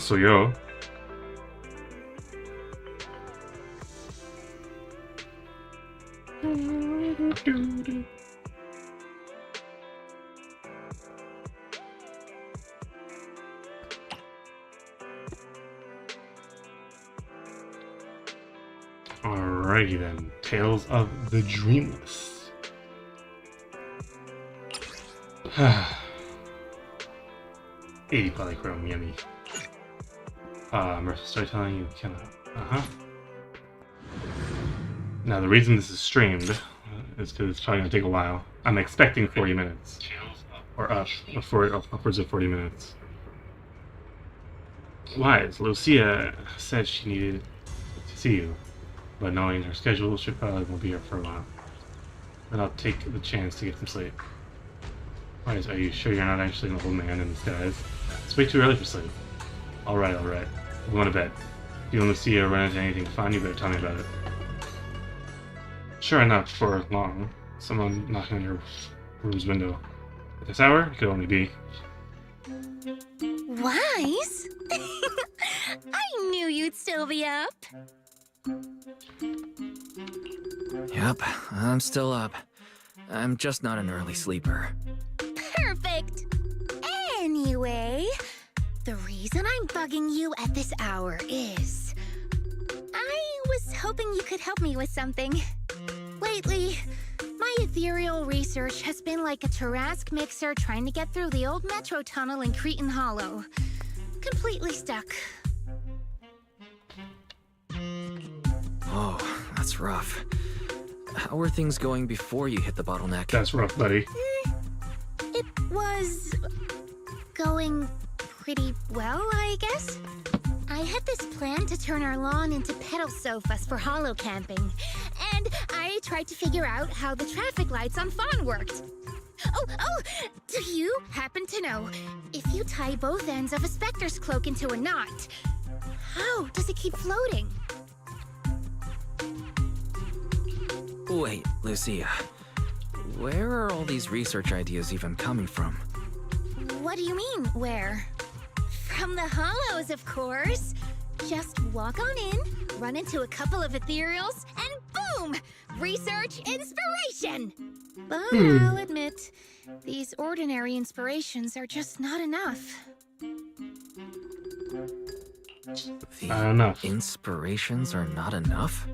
So yo. Alrighty then, Tales of the Dreamless. 80 polychrome, yummy. Immersive storytelling, you cannot. Now the reason this is streamed is because it's probably gonna take a while. I'm expecting 40 minutes. Or upwards of 40 minutes. Wise, Lucia said she needed to see you, but knowing her schedule, she probably won't be here for a while. Then I'll take the chance to get some sleep. Wise, are you sure you're not actually an old man in disguise? It's way too early for sleep. Alright. We're going to bed. If you and Lucia run into anything fun, you better tell me about it. Sure enough, for long, someone knocking on your room's window. At this hour, it could only be... Wise? I knew you'd still be up. Yep, I'm still up. I'm just not an early sleeper. Perfect. Anyway, the reason I'm bugging you at this hour is... I was hoping you could help me with something. Lately, my ethereal research has been like a Tarrasque mixer trying to get through the old metro tunnel in Cretan Hollow. Completely stuck. Oh, that's rough. How were things going before you hit the bottleneck? That's rough, buddy. It was... going pretty well, I guess. I had this plan to turn our lawn into pedal sofas for hollow camping, and I tried to figure out how the traffic lights on Fawn worked. Oh, do you happen to know, if you tie both ends of a Spectre's cloak into a knot, how does it keep floating? Wait, Lucia. Where are all these research ideas even coming from? What do you mean, where? From the hollows, of course. Just walk on in, run into a couple of ethereals, and boom! Research inspiration! But I'll admit, these ordinary inspirations are just not enough. The inspirations are not enough?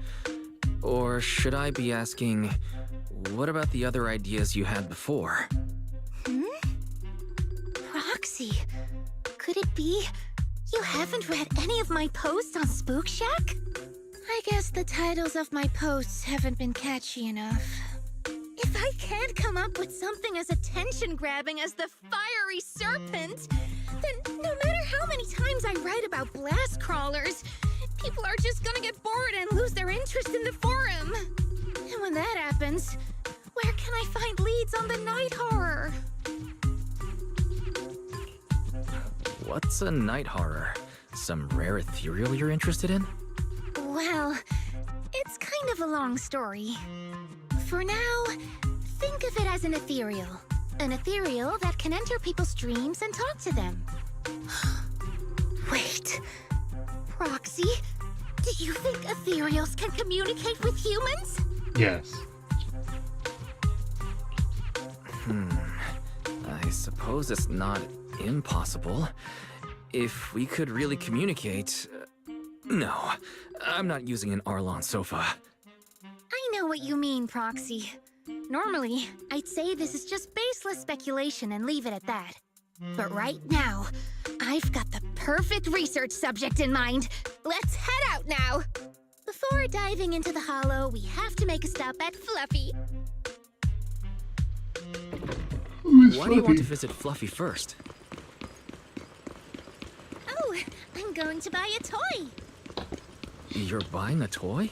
Or should I be asking, what about the other ideas you had before? Proxy, could it be you haven't read any of my posts on Spook Shack? I guess the titles of my posts haven't been catchy enough. If I can't come up with something as attention-grabbing as the fiery serpent, then no matter how many times I write about blast crawlers, people are just gonna get bored and lose their interest in the forum. And when that happens, where can I find leads on the night horror? What's a night horror? Some rare ethereal you're interested in? Well, it's kind of a long story. For now, think of it as an ethereal. An ethereal that can enter people's dreams and talk to them. Wait, Proxy, do you think ethereals can communicate with humans? Yes. I suppose it's not impossible. If we could really communicate... no, I'm not using an Arlon sofa. I know what you mean, Proxy. Normally, I'd say this is just baseless speculation and leave it at that. But right now, I've got the perfect research subject in mind. Let's head out now! Before diving into the hollow, we have to make a stop at Fluffy. Why do you want to visit Fluffy first? Oh, I'm going to buy a toy. You're buying a toy?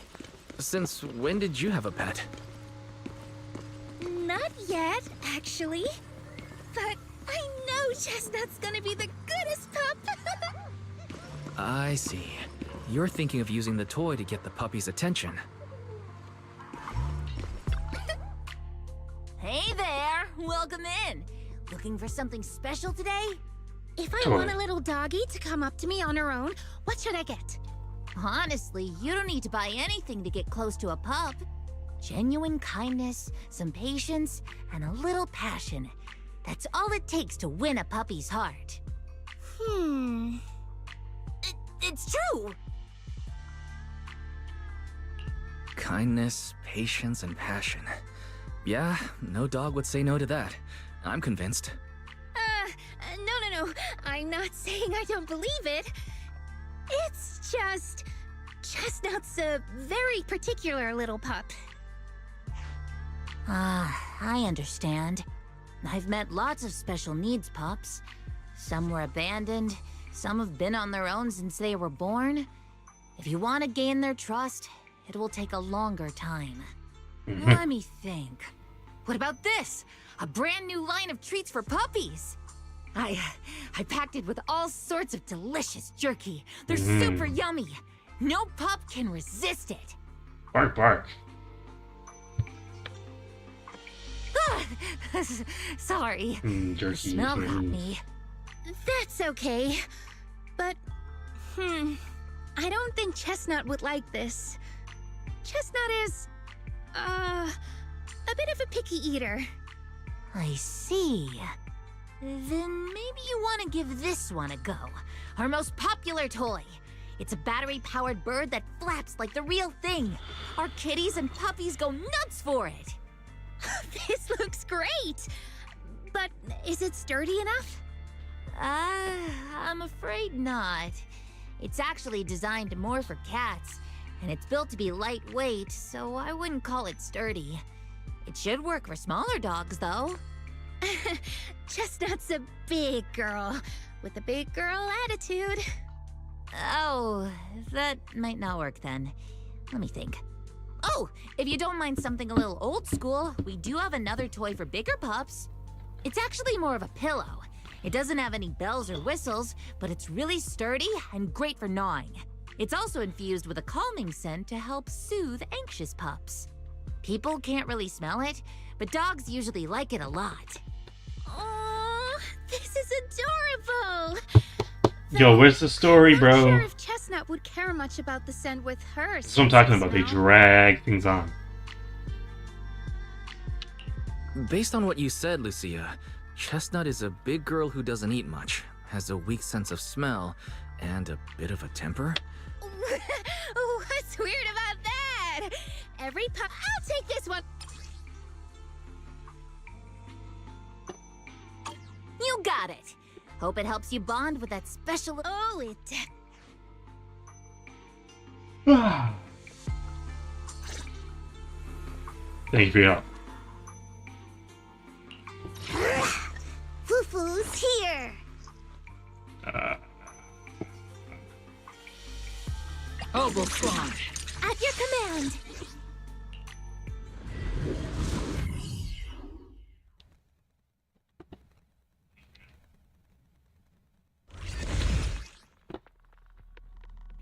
Since when did you have a pet? Not yet, actually. But I know Chestnut's gonna be the goodest pup. I see. You're thinking of using the toy to get the puppy's attention. Hey there! Welcome in! Looking for something special today? If I want a little doggy to come up to me on her own, what should I get? Honestly, you don't need to buy anything to get close to a pup. Genuine kindness, some patience, and a little passion. That's all it takes to win a puppy's heart. It's true! Kindness, patience, and passion. Yeah, no dog would say no to that. I'm convinced. No. I'm not saying I don't believe it. It's just... Chestnut's a very particular little pup. I understand. I've met lots of special needs pups. Some were abandoned, some have been on their own since they were born. If you want to gain their trust, it will take a longer time. Let me think. What about this? A brand new line of treats for puppies. I packed it with all sorts of delicious jerky. They're super yummy. No pup can resist it. Bark, bark. Sorry. Jerky. The smell got me. That's okay. But, I don't think Chestnut would like this. Chestnut is, a bit of a picky eater. I see. Then maybe you want to give this one a go. Our most popular toy. It's a battery-powered bird that flaps like the real thing. Our kitties and puppies go nuts for it. This looks great. But is it sturdy enough? I'm afraid not. It's actually designed more for cats, and it's built to be lightweight, so I wouldn't call it sturdy. It should work for smaller dogs, though. Chestnut's a big girl, with a big girl attitude. Oh, that might not work then. Let me think. Oh, if you don't mind something a little old school, we do have another toy for bigger pups. It's actually more of a pillow. It doesn't have any bells or whistles, but it's really sturdy and great for gnawing. It's also infused with a calming scent to help soothe anxious pups. People can't really smell it, but dogs usually like it a lot. Oh, this is adorable! Yo, where's the story, bro? I'm not sure if Chestnut would care much about the scent with her. That's what I'm talking about. They drag things on. Based on what you said, Lucia, Chestnut is a big girl who doesn't eat much, has a weak sense of smell, and a bit of a temper. What's weird about that? Every pup... I'll take this one! You got it! Hope it helps you bond with that special... Oh, it... Thank you for your help. Foo-foo's here! Oboquan. At your command!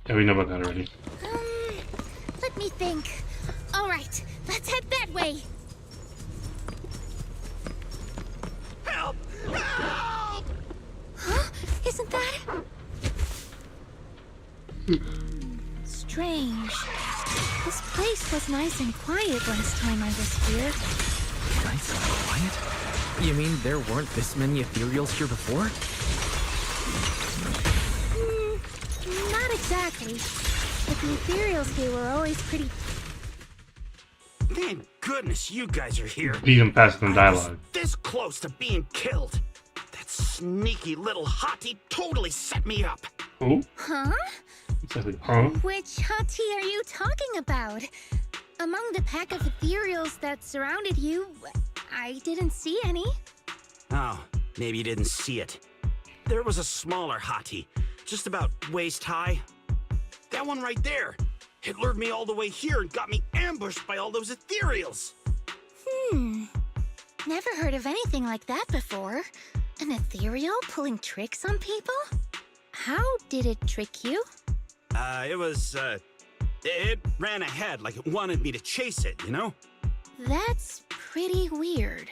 Yeah, we know about that already. Let me think. All right, let's head that way. Help! Help! Huh? Isn't that... Strange. This place was nice and quiet last time I was here. Nice and quiet? You mean there weren't this many ethereals here before? Not exactly. But the ethereals here were always pretty... Thank goodness you guys are here. Beat him past the I was dialogue. this close to being killed. That sneaky little hottie totally set me up. Who? Huh? Exactly. Huh? Which hottie are you talking about? Among the pack of ethereals that surrounded you, I didn't see any. Oh, maybe you didn't see it. There was a smaller hottie, just about waist high. That one right there. It lured me all the way here and got me ambushed by all those ethereals. Never heard of anything like that before. An ethereal pulling tricks on people? How did it trick you? It ran ahead like it wanted me to chase it, you know? That's pretty weird.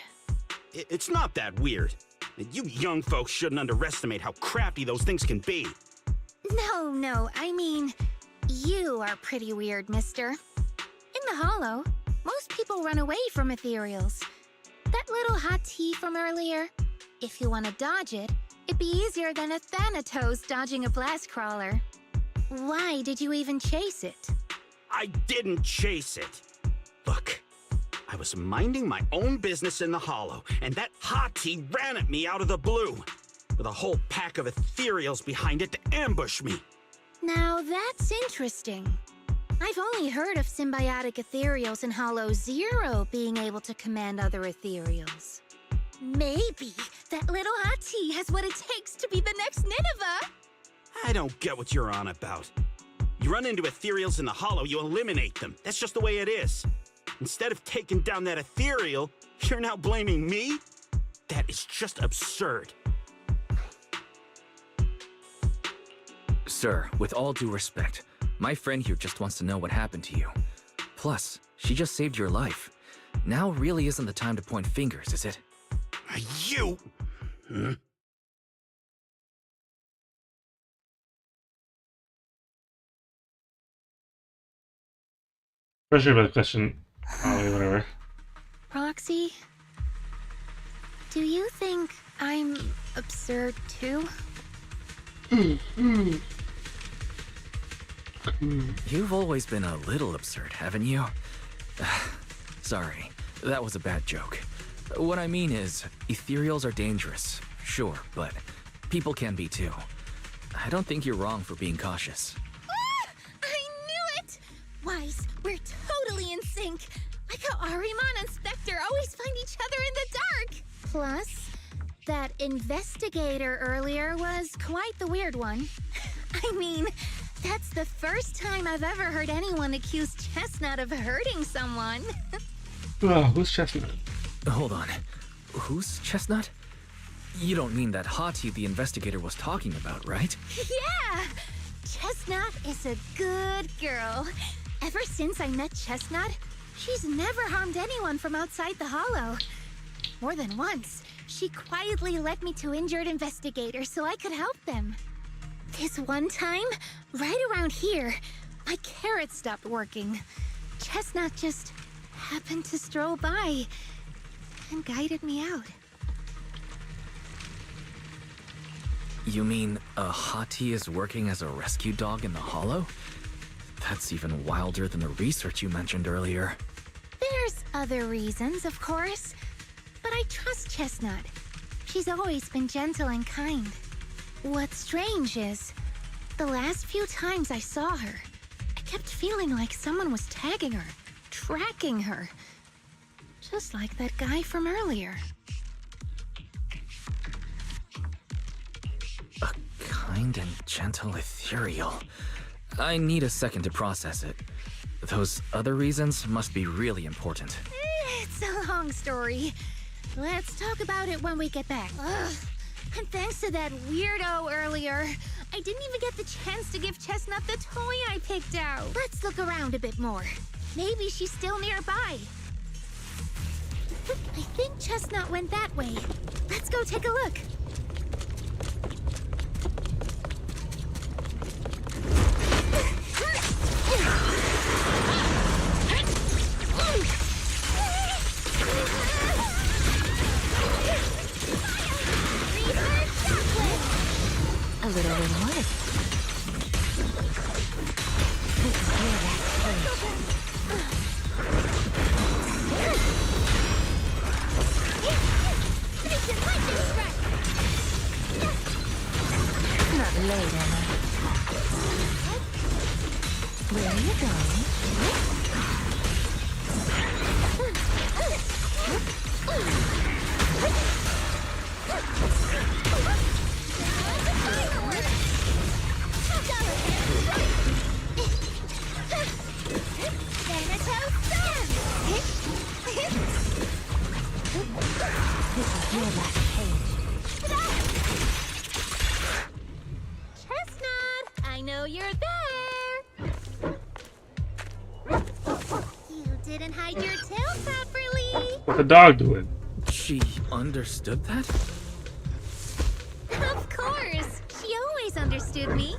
It's not that weird. You young folks shouldn't underestimate how crappy those things can be. No, I mean, you are pretty weird, mister. In the Hollow, most people run away from ethereals. That little hot tea from earlier, if you want to dodge it, it'd be easier than a Thanatos dodging a blast crawler. Why did you even chase it? I didn't chase it. Look, I was minding my own business in the Hollow, and that hottie ran at me out of the blue, with a whole pack of ethereals behind it to ambush me. Now that's interesting. I've only heard of symbiotic ethereals in Hollow Zero being able to command other ethereals. Maybe that little hottie has what it takes to be the next Nineveh. I don't get what you're on about. You run into ethereals in the Hollow, you eliminate them. That's just the way it is. Instead of taking down that ethereal, you're now blaming me? That is just absurd. Sir, with all due respect, my friend here just wants to know what happened to you. Plus, she just saved your life. Now really isn't the time to point fingers, is it? You... Pressure about the question. Oh, whatever. Proxy, do you think I'm absurd too? You've always been a little absurd, haven't you? Sorry, that was a bad joke. What I mean is, ethereals are dangerous, sure, but people can be too. I don't think you're wrong for being cautious. Ah! I knew it! Wise, we're totally in sync. Like how Ahriman and Spectre always find each other in the dark. Plus, that investigator earlier was quite the weird one. I mean, that's the first time I've ever heard anyone accuse Chestnut of hurting someone. Oh, who's Chestnut? Hold on. Who's Chestnut? You don't mean that hottie the investigator was talking about, right? Yeah! Chestnut is a good girl. Ever since I met Chestnut, she's never harmed anyone from outside the Hollow. More than once, she quietly led me to injured investigators so I could help them. This one time, right around here, my carrot stopped working. Chestnut just happened to stroll by and guided me out. You mean a hottie is working as a rescue dog in the Hollow? That's even wilder than the research you mentioned earlier. There's other reasons, of course, but I trust Chestnut. She's always been gentle and kind. What's strange is, the last few times I saw her, I kept feeling like someone was tagging her, tracking her. Just like that guy from earlier. A kind and gentle ethereal. I need a second to process it. Those other reasons must be really important. It's a long story. Let's talk about it when we get back. Ugh. And thanks to that weirdo earlier, I didn't even get the chance to give Chestnut the toy I picked out. Let's look around a bit more. Maybe she's still nearby. I think Chestnut went that way. Let's go take a look. A little reward. Not late, am I? Where are you going? Chestnut, I know you're there. You didn't hide your tail properly. What's the dog doing? She understood that? misunderstood me.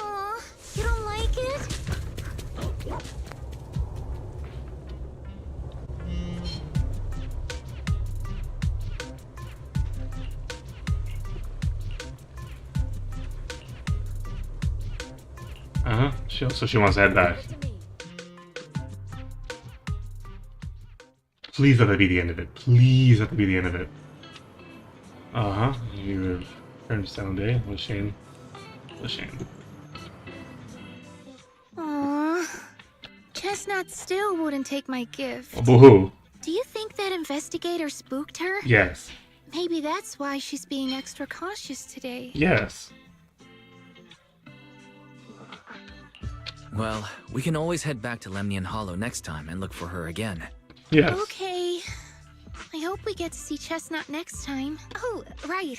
Aw, you don't like it? So she wants to head back. Please let that be the end of it. Please let that be the end of it. You returned to Sound Day. What a shame. What a shame. Aww. Chestnut still wouldn't take my gift. Oh, boo-hoo. Do you think that investigator spooked her? Yes. Maybe that's why she's being extra cautious today. Yes. Well, we can always head back to Lemnian Hollow next time and look for her again. Yes. Okay. I hope we get to see Chestnut next time. Oh, right.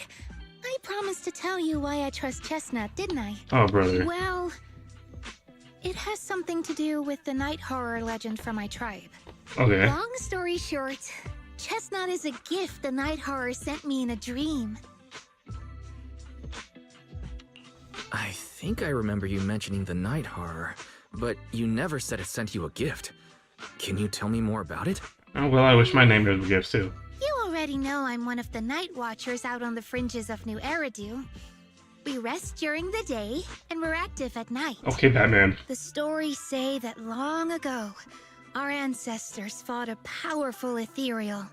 I promised to tell you why I trust Chestnut, didn't I? Oh, brother. Well, it has something to do with the night horror legend from my tribe. Okay. Long story short, Chestnut is a gift the night horror sent me in a dream. I think I remember you mentioning the night horror, but you never said it sent you a gift. Can you tell me more about it? Oh, well, I wish my name was gifts too. You already know I'm one of the night watchers out on the fringes of New Eridu. We rest during the day, and we're active at night. Okay, Batman. The stories say that long ago, our ancestors fought a powerful ethereal.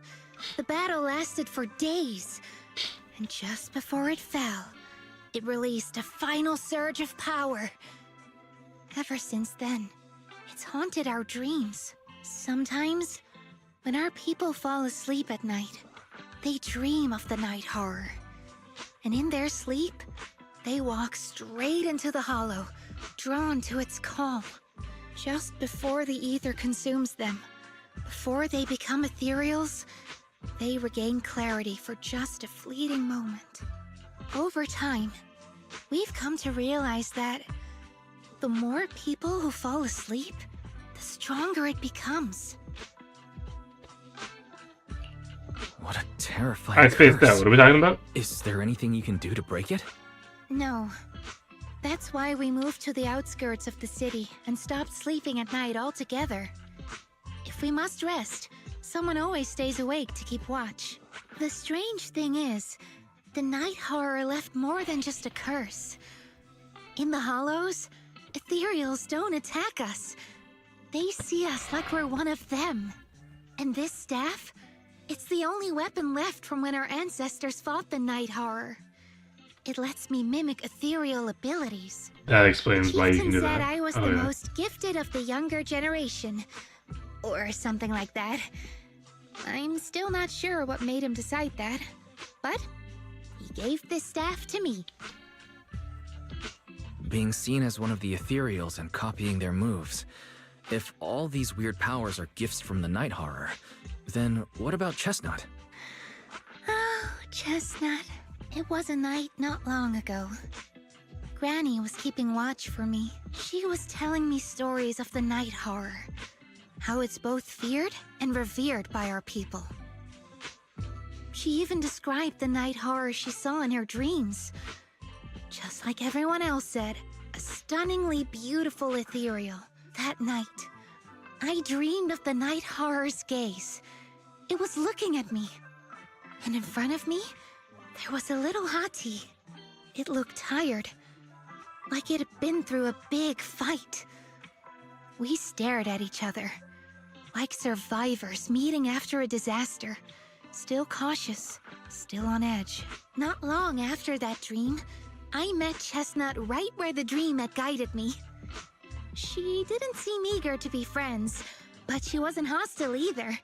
The battle lasted for days, and just before it fell, it released a final surge of power. Ever since then, it's haunted our dreams. Sometimes, when our people fall asleep at night, they dream of the night horror. And in their sleep, they walk straight into the hollow, drawn to its call. Just before the ether consumes them, before they become ethereals, they regain clarity for just a fleeting moment. Over time, we've come to realize that the more people who fall asleep, the stronger it becomes. What a terrifying I spaced curse. out. What are we talking about? Is there anything you can do to break it? No. That's why we moved to the outskirts of the city and stopped sleeping at night altogether. If we must rest, someone always stays awake to keep watch. The strange thing is, the night horror left more than just a curse. In the hollows, ethereals don't attack us. They see us like we're one of them. And this staff, it's the only weapon left from when our ancestors fought the night horror. It lets me mimic ethereal abilities. That explains why you can Chieftain do said that. I was Oh, the yeah. most gifted of the younger generation. Or something like that. I'm still not sure what made him decide that. But he gave this staff to me. Being seen as one of the ethereals and copying their moves. If all these weird powers are gifts from the night horror, then what about Chestnut? Oh, Chestnut. It was a night not long ago. Granny was keeping watch for me. She was telling me stories of the night horror. How it's both feared and revered by our people. She even described the night horror she saw in her dreams. Just like everyone else said, a stunningly beautiful ethereal. That night, I dreamed of the night horror's gaze. It was looking at me. And in front of me, there was a little hottie. It looked tired, like it had been through a big fight. We stared at each other, like survivors meeting after a disaster, still cautious, still on edge. Not long after that dream, I met Chestnut right where the dream had guided me. She didn't seem eager to be friends, but she wasn't hostile either.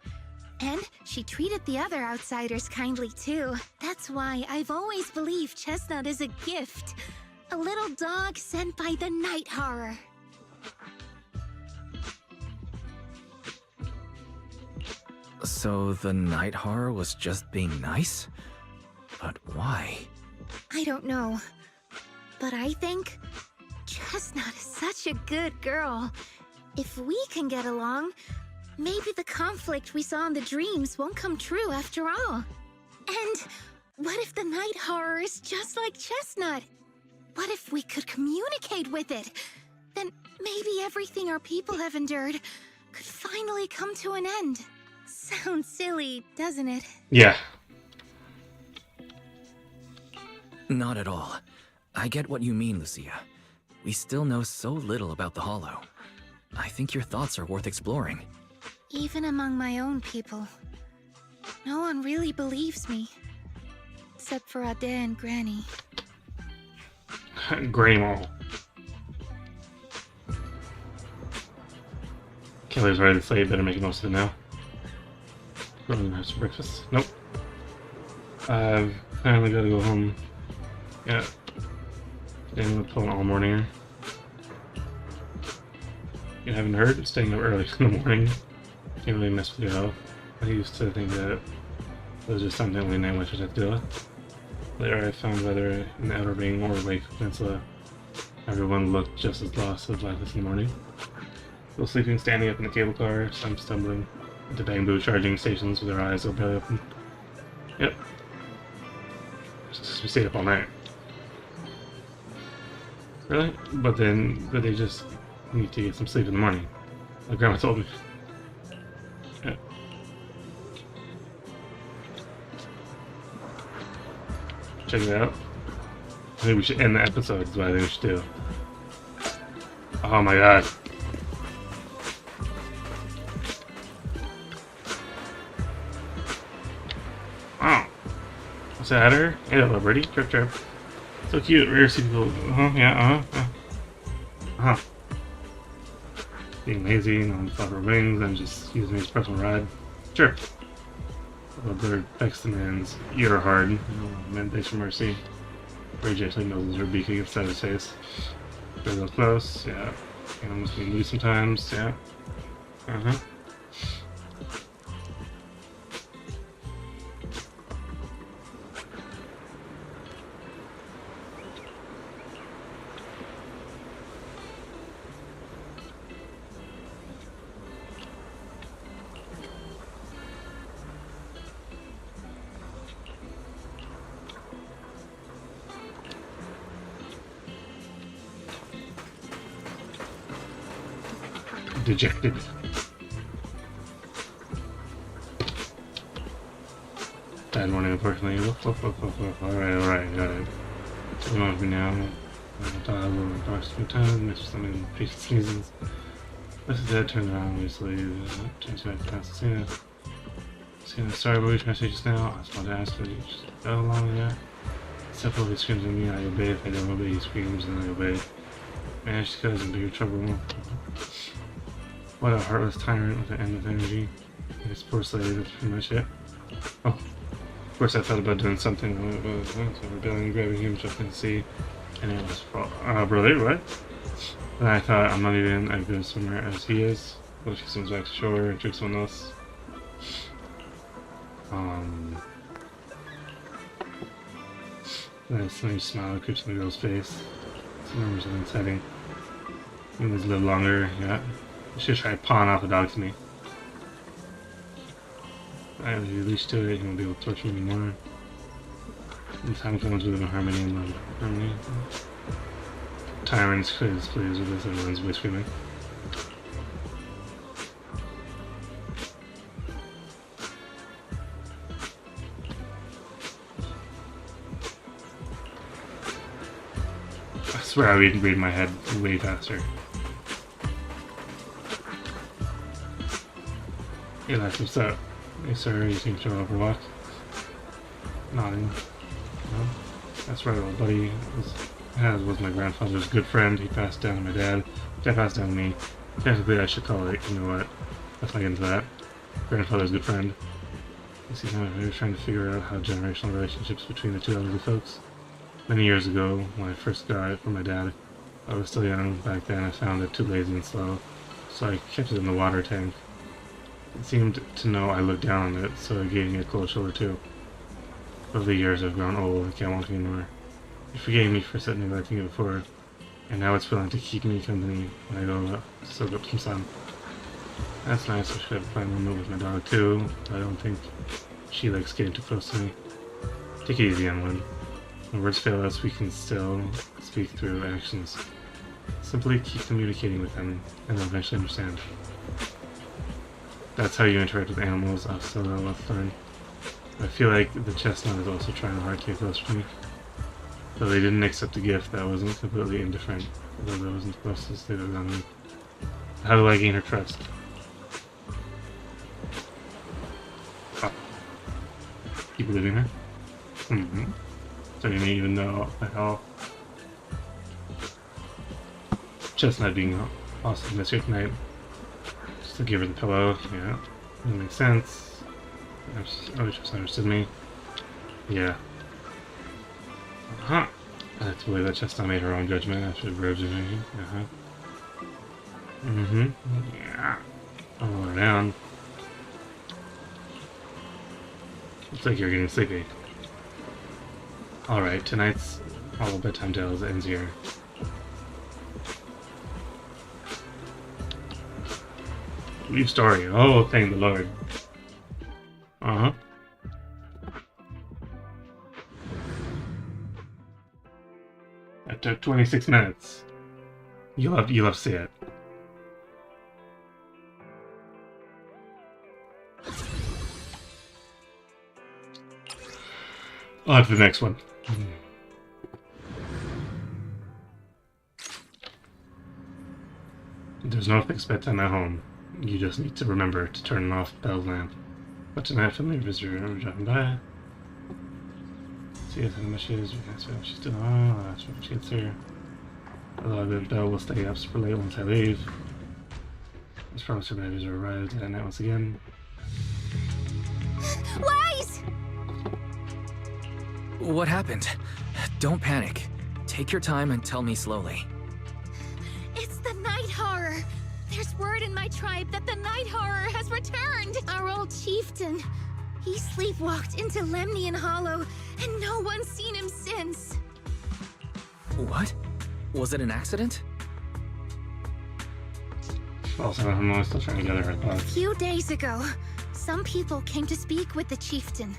And she treated the other outsiders kindly too. That's why I've always believed Chestnut is a gift. A little dog sent by the night horror. So the night horror was just being nice? But why? I don't know. But I think Chestnut is such a good girl. If we can get along, maybe the conflict we saw in the dreams won't come true after all. And what if the night horror is just like Chestnut? What if we could communicate with it? Then maybe everything our people have endured could finally come to an end. Sounds silly, doesn't it? Yeah. Not at all. I get what you mean, Lucia. We still know so little about the Hollow. I think your thoughts are worth exploring. Even among my own people, no one really believes me. Except for Ade and Granny. Granny Mall. Kelly's ready to say, better make the most of it now. Going to have some breakfast. Nope. I've finally got to go home. Yeah. Staying up all morning. You haven't heard? Staying up early in the morning. Can't really mess with your health. I used to think that it was just something only night witches have to deal with. Later I found whether in the Outer Ring or Lake Peninsula, everyone looked just as lost as lifeless in the morning. Still sleeping, standing up in the cable car, some stumbling into bamboo charging stations with their eyes all barely open. Yep. Just we stayed up all night. Really? But they just need to get some sleep in the morning. Like Grandma told me. Yeah. Check it out. I think we should end the episode, is what I think we should do. Oh my god. Oh. What's that, her? Hey, hello, birdie. Chirp, chirp. So cute. Rare to see people. Yeah, Being lazy, no flapper wings, and just using his personal ride. Chirp. The bird pecks the man's ear hard. Oh, man, thanks for mercy. Very gently noses her beak against his face. Very real close, yeah. Animals can be sometimes, yeah. Dejected. Bad morning, unfortunately. Alright, got it. You want me now? I thought I would have a few times, missed some impatient sneezes. This is dead, turned around, obviously. Changed back past Cena. Cena, sorry, what were you trying to say just now? I just wanted to ask, but you just go along with that. Except if he screams at me, I obey. If I don't obey, he screams, and I obey. Man, she's causing bigger trouble. What a heartless tyrant with an end of energy. This poor slave, that's pretty much it. Oh, of course I thought about doing something with rebellion, grabbing him, jumping to sea, and it was brother, what? And I thought, I'm not even as good a swimmer as he is. Well, she swims back to shore and tricks someone else. Nice smile creeps on the girl's face. Some numbers of exciting. He was a little longer, yeah. You should try pawing off a dog to me. I have you leash to it, he won't be able to torture me anymore. When time comes, we live in harmony and love. Harmony. Tyrants, please with this, everyone's voice screaming. I swear I read my head way faster. Hey lads, what's up? Hey sir, you think you'll ever walk? Nodding. No? That's right, old buddy. Was my grandfather's good friend. He passed down to my dad. That passed down to me. Technically I should call it, you know what? Let's not get into that. Grandfather's good friend. You see, now we were trying to figure out how generational relationships between the two elderly folks. Many years ago, when I first got it from my dad, I was still young. Back then I found it too lazy and slow, so I kept it in the water tank. It seemed to know I looked down on it, so it gave me a cold shoulder too. Over the years I've grown old, I can't walk anymore. It forgave me for setting neglecting it before, and now it's willing to keep me company when I go to soak up some sun. That's nice. I should have a fine moment with my dog too, but I don't think she likes getting too close to me. Take it easy, young one. When words fail us, we can still speak through actions. Simply keep communicating with them, and they'll eventually understand. That's how you interact with animals. I'll still know what to learn. I feel like the chestnut is also trying hard to get close to me. Though they didn't accept the gift, that wasn't completely indifferent. Although I wasn't supposed to stay there on me. How do I gain her trust? Oh. Keep believing her? Mm-hmm. So you may even know how Chestnut being awesome this here tonight. Just to give her the pillow, yeah. That makes sense. Oh, she just understood me. Yeah. Uh-huh. I have to believe that Chestnut made her own judgment after the robes are made. Uh-huh. Mm-hmm. Yeah. I'll lower her down. Looks like you're getting sleepy. Alright, tonight's All Bedtime Tales ends here. Leave story. Oh, thank the Lord. Uh-huh. That took 26 minutes. You love to see it. On to the next one. There's no fixed bedtime at home. You just need to remember to turn off Belle's lamp. But tonight, familiar visitor dropping by. See if how much she is. We can ask her if she's still on. I'll ask her when she gets here. Although Belle will stay up super late once I leave. This promise her babies are arrived at night once again. Wise! What happened? Don't panic. Take your time and tell me slowly. It's the night horror. There's word in my tribe that the night horror has returned. Our old chieftain. He sleepwalked into Lemnian Hollow, and no one's seen him since. What? Was it an accident? Also, I'm still trying to gather her A thoughts. few days ago, some people came to speak with the chieftain.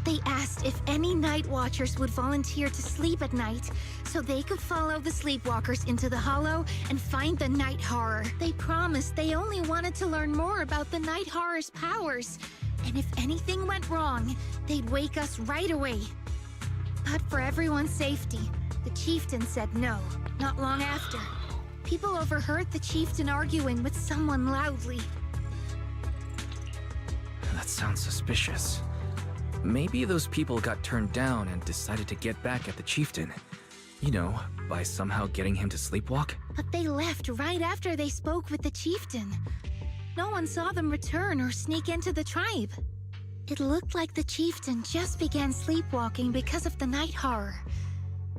They asked if any night watchers would volunteer to sleep at night so they could follow the sleepwalkers into the hollow and find the night horror. They promised they only wanted to learn more about the night horror's powers, and if anything went wrong, they'd wake us right away. But for everyone's safety, the chieftain said no, not long after. People overheard the chieftain arguing with someone loudly. That sounds suspicious. Maybe those people got turned down and decided to get back at the chieftain. You know, by somehow getting him to sleepwalk? But they left right after they spoke with the chieftain. No one saw them return or sneak into the tribe. It looked like the chieftain just began sleepwalking because of the night horror.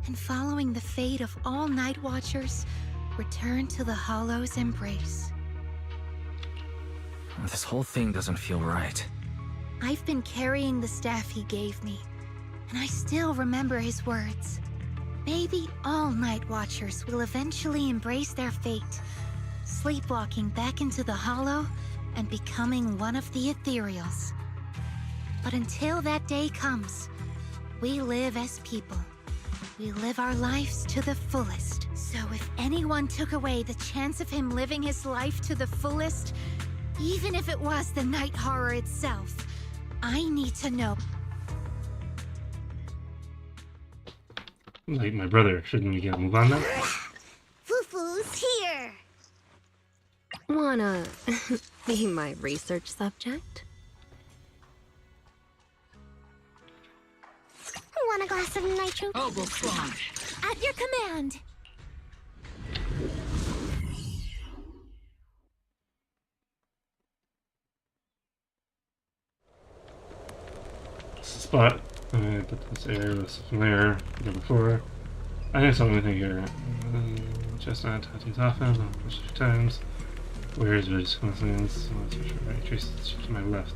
And following the fate of all night watchers, returned to the Hollow's embrace. This whole thing doesn't feel right. I've been carrying the staff he gave me, and I still remember his words. Maybe all night watchers will eventually embrace their fate, sleepwalking back into the hollow and becoming one of the ethereals. But until that day comes, we live as people. We live our lives to the fullest. So if anyone took away the chance of him living his life to the fullest, even if it was the night horror itself, I need to know. Like my brother, shouldn't we get a move on now? Fufu's here! Wanna be my research subject? Want a glass of nitro? At your command! Spot. Put this air, this familiar. Go before. I didn't saw anything here. Chestnut, tattoos often, push a few times. Where is this coincidence? Let's search for right traces to my left.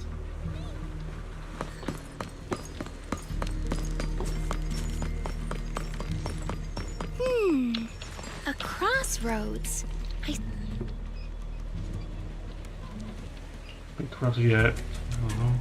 A crossroads. Haven't crossed yet. I don't know.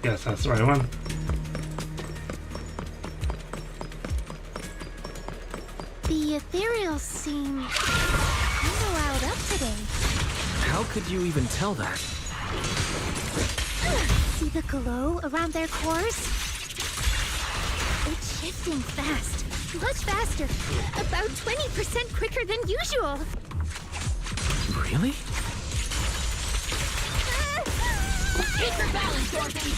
Yes, that's the right one. The ethereals seem kinda wound up today. How could you even tell that? See the glow around their cores? It's shifting fast. Much faster. About 20% quicker than usual. Really? Keep your balance, Dorothy!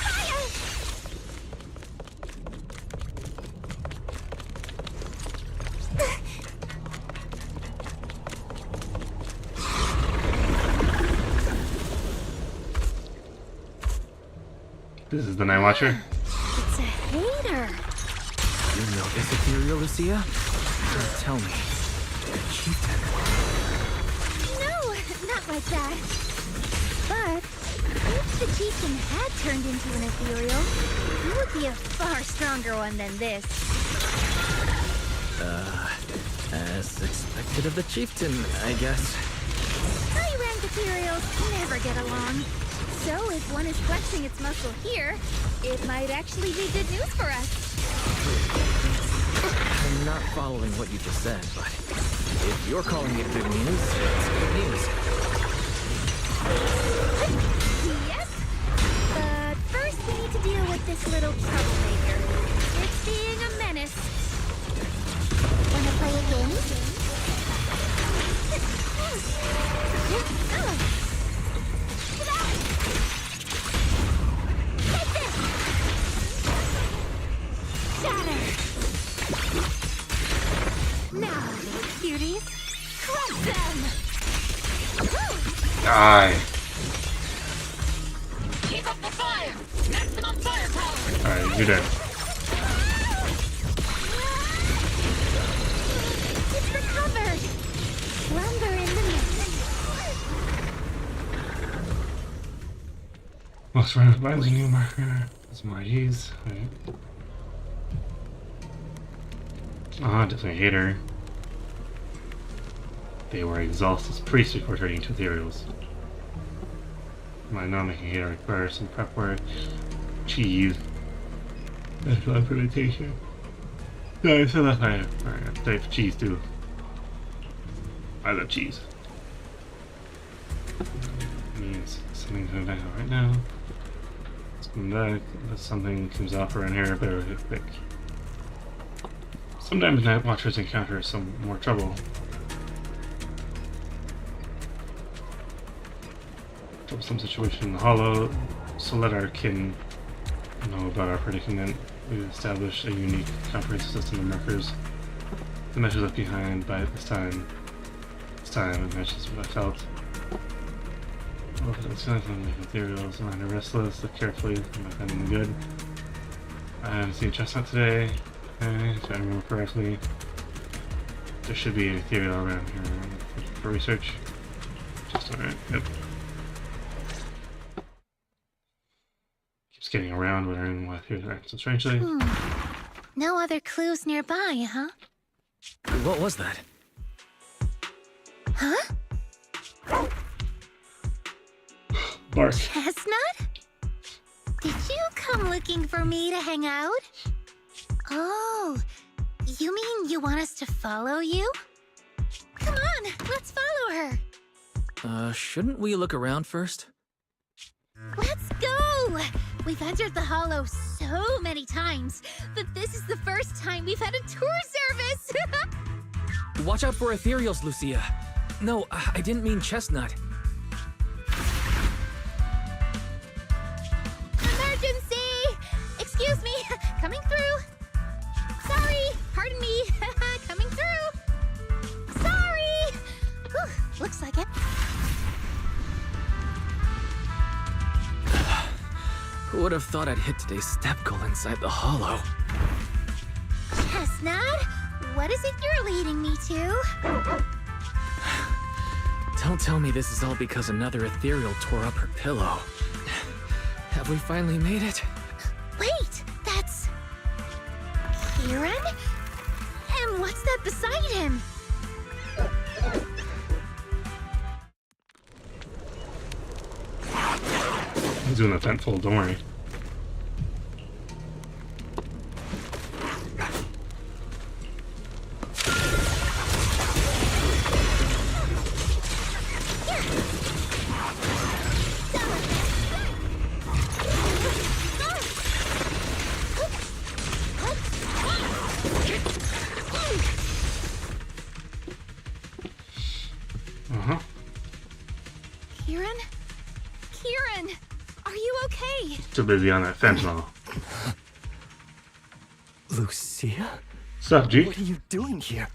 This is the Night Watcher. It's a hater. You know this ethereal, Lucia? Tell me. A chieftain. No, not like that. But if the chieftain had turned into an ethereal, he would be a far stronger one than this. As expected of the chieftain, I guess. High-rank ethereals never get along. So if one is flexing its muscle here, it might actually be good news for us. I'm not following what you just said, but if you're calling it good news, it's good news. Yes, but first we need to deal with this little troublemaker. It's being a menace. Wanna play a game? Take this! Shatter! Now, little cuties, crush them! Die. Keep up the fire! Maximum firepower! Alright, you're dead. It's recovered! Slumber in the mist. Most random finds a new marker. That's more IDs. Alright. Definitely a hater. They were exhausted priests before turning into ethereals. Might not making a hater require some prep work. Cheese. That's my fermentation. No, so that's my type of cheese too. I love cheese. Means something's going down right now. It's coming back. If something comes off around here, I better hit quick. Sometimes Night Watchers encounter some more trouble. Some situation in the hollow, so let our kin know about our predicament. We established a unique comprehensive system of markers. The message left behind by this time it matches what I felt. It's kind of like ethereals, and I'm restless, look carefully, am I finding them good? I haven't seen a chestnut today, if I remember correctly. There should be an ethereal around here for research. Just alright, yep. Keeps getting around, wondering why ethereals are acting so strangely. No other clues nearby, huh? What was that? Huh? Bark. Chestnut? Did you come looking for me to hang out? Oh, you mean you want us to follow you? Come on, let's follow her. Shouldn't we look around first? Let's go! We've entered the hollow so many times, but this is the first time we've had a tour service! Watch out for ethereals, Lucia. No, I didn't mean chestnut. Emergency! Excuse me, coming through. Sorry, pardon me, coming through. Sorry! Whew, looks like it. Who would have thought I'd hit today's step goal inside the hollow? Chestnut, what is it you're leading me to? Don't tell me this is all because another ethereal tore up her pillow. Have we finally made it? Wait, that's... Kieran? And what's that beside him? He's doing a ventful, don't worry. Too busy on that fentanyl. Lucia? What's up, G? What are you doing here?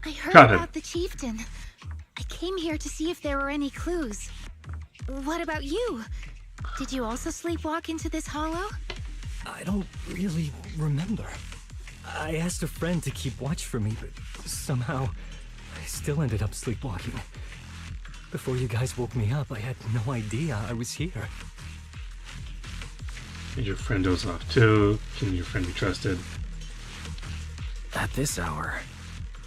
I heard Got it. about the chieftain. I came here to see if there were any clues. What about you? Did you also sleepwalk into this hollow? I don't really remember. I asked a friend to keep watch for me, but somehow I still ended up sleepwalking. Before you guys woke me up, I had no idea I was here. Did your friend doze off too? Can your friend be trusted? At this hour,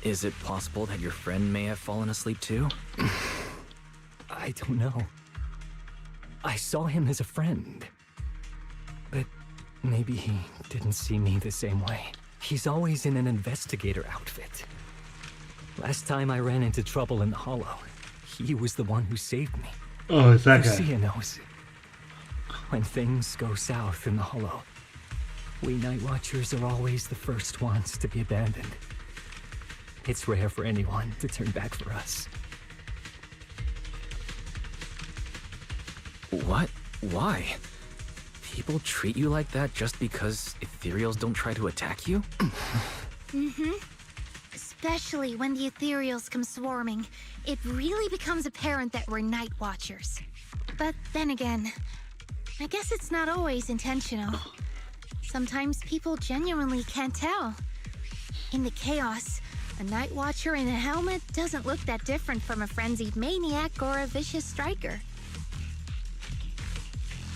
is it possible that your friend may have fallen asleep too? I don't know. I saw him as a friend. But maybe he didn't see me the same way. He's always in an investigator outfit. Last time I ran into trouble in the hollow, he was the one who saved me. Oh, it's that guy. Lucia knows. When things go south in the hollow, we Night Watchers are always the first ones to be abandoned. It's rare for anyone to turn back for us. What? Why? People treat you like that just because ethereals don't try to attack you? Mm-hmm. Especially when the ethereals come swarming, it really becomes apparent that we're Night Watchers. But then again, I guess it's not always intentional. Sometimes people genuinely can't tell. In the chaos, a Night Watcher in a helmet doesn't look that different from a frenzied maniac or a vicious striker.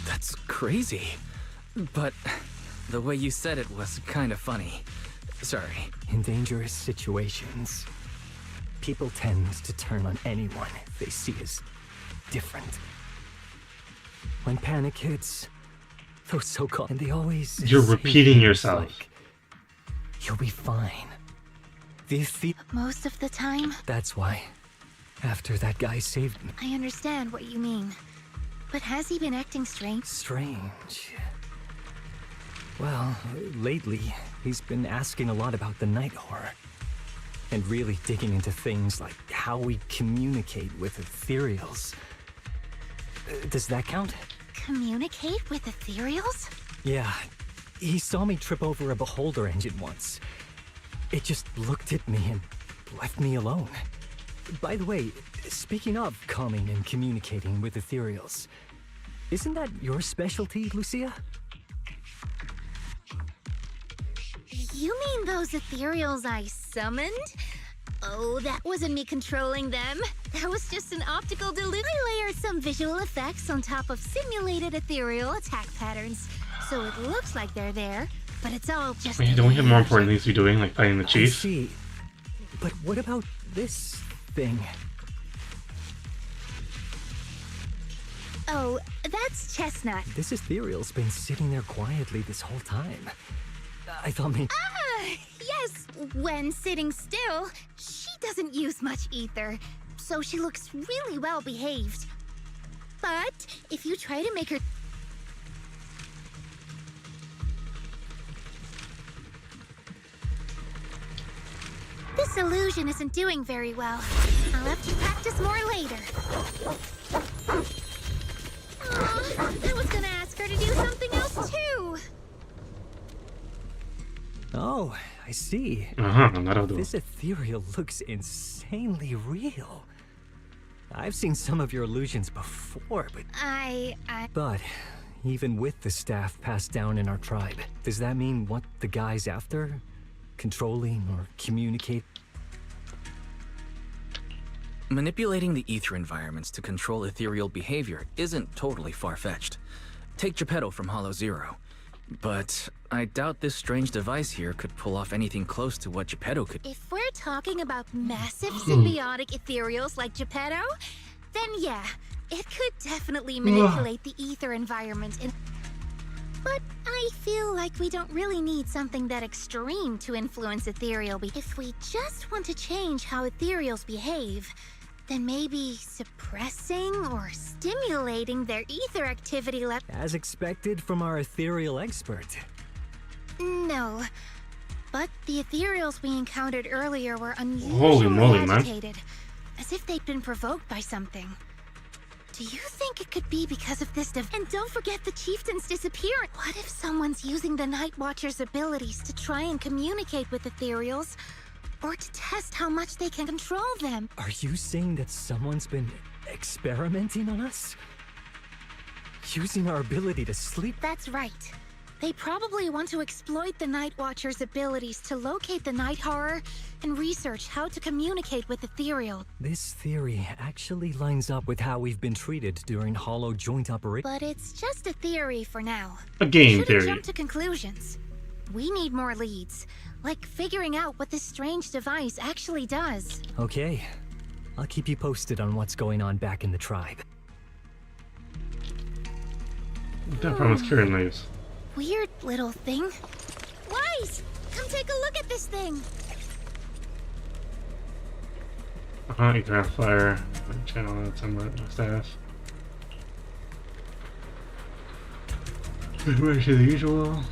That's crazy. But the way you said it was kind of funny. Sorry. In dangerous situations, people tend to turn on anyone they see as different. When panic hits, those so-called, and they always You're say repeating things yourself. like, "You'll be fine." Most of the time, That's why, after that guy saved me. I understand what you mean. But has he been acting strange? Strange. Well, lately, he's been asking a lot about the night horror. And really digging into things like how we communicate with ethereals. Does that count? Communicate with ethereals? Yeah. He saw me trip over a beholder engine once. It just looked at me and left me alone. By the way, speaking of calming and communicating with ethereals, isn't that your specialty, Lucia? You mean those ethereals I summoned? Oh, that wasn't me controlling them. That was just an optical delusion. I layered some visual effects on top of simulated ethereal attack patterns. So it looks like they're there, but it's all just... Wait, don't we have more important things to be doing, like fighting the I chief? see. But what about this thing? Oh, that's Chestnut. This ethereal's been sitting there quietly this whole time. I thought maybe... Ah, yes, when sitting still, she doesn't use much ether, so she looks really well behaved. But if you try to make her... This illusion isn't doing very well. I'll have to practice more later. I was gonna ask her to do something else too. Oh, I see. That'll do. This ethereal looks insanely real. I've seen some of your illusions before, but even with the staff passed down in our tribe, does that mean what the guy's after? Controlling or communicate? Manipulating the ether environments to control ethereal behavior isn't totally far-fetched. Take Geppetto from Hollow Zero. But I doubt this strange device here could pull off anything close to what Geppetto could. If we're talking about massive symbiotic ethereals like Geppetto, then yeah, it could definitely manipulate the ether environment. But I feel like we don't really need something that extreme to influence ethereal. If we just want to change how ethereals behave, then maybe suppressing or stimulating their ether activity As expected from our ethereal expert. No. But the ethereals we encountered earlier were Holy unusually moly, man. agitated, as if they'd been provoked by something. Do you think think it could be because of this and don't forget the chieftain's disappearance. What if someone's using the Night Watcher's abilities to try and communicate with ethereals? Or to test how much they can control them? Are you saying that someone's been experimenting on us? Using our ability to sleep? That's right. They probably want to exploit the Night Watcher's abilities to locate the Night Horror and research how to communicate with ethereal. This theory actually lines up with how we've been treated during Hollow joint operation. But it's just a theory for now. A game Shouldn't theory. jump to conclusions. We need more leads, like figuring out what this strange device actually does. Okay. I'll keep you posted on what's going on back in the tribe. That promise Kieran leaves. Weird little thing. Wise! Come take a look at this thing! You can have fire, channel that somewhat, staff. Pretty the usual.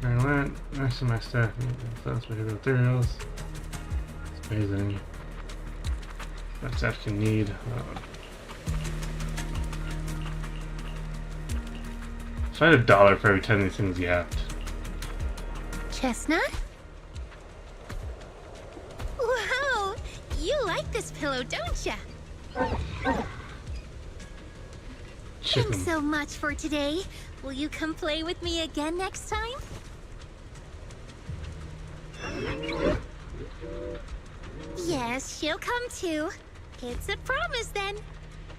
And that, rest of my staff, that's behavioral materials. It's amazing. That staff can need. If I had $1 for every 10 of these things you have. Chestnut? Wow! You like this pillow, don't ya? Thanks so much for today. Will you come play with me again next time? Yes, she'll come too. It's a promise then.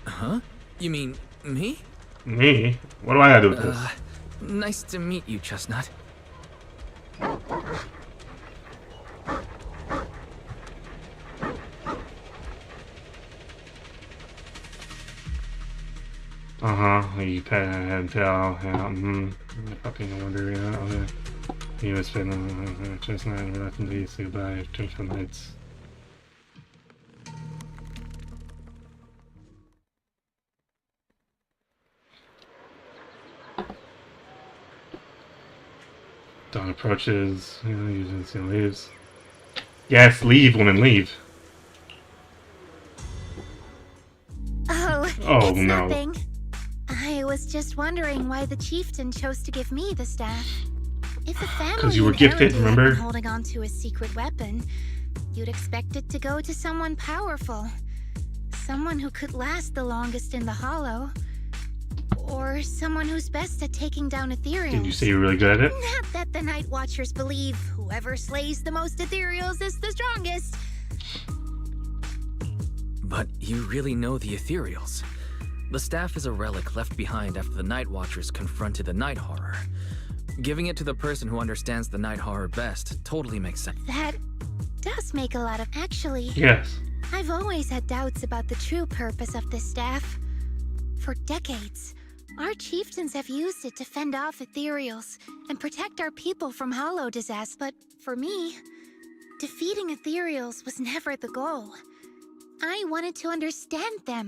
Huh? You mean me? Me? What do I gotta do with this? Nice to meet you, Chestnut. You pet head and tail, yeah, Fucking no wonder, yeah, okay. You was spending Chestnut and left in say goodbye, change for nights. Dawn approaches, using leaves. Yes, leave, woman, leave. Oh, Oh, it's no. nothing. I was just wondering why the chieftain chose to give me the staff. If a family 'Cause you were gifted, inherited had remember? been holding on to a secret weapon, you'd expect it to go to someone powerful. Someone who could last the longest in the Hollow. Or someone who's best at taking down ethereals. Did you say you're really good at it? Not that the Night Watchers believe whoever slays the most ethereals is the strongest. But you really know the ethereals. The staff is a relic left behind after the Night Watchers confronted the Night Horror. Giving it to the person who understands the Night Horror best totally makes sense. That does make a lot of... Actually, Yes. I've always had doubts about the true purpose of this staff. For decades, our chieftains have used it to fend off ethereals and protect our people from Hollow disaster. But for me, defeating ethereals was never the goal. I wanted to understand them.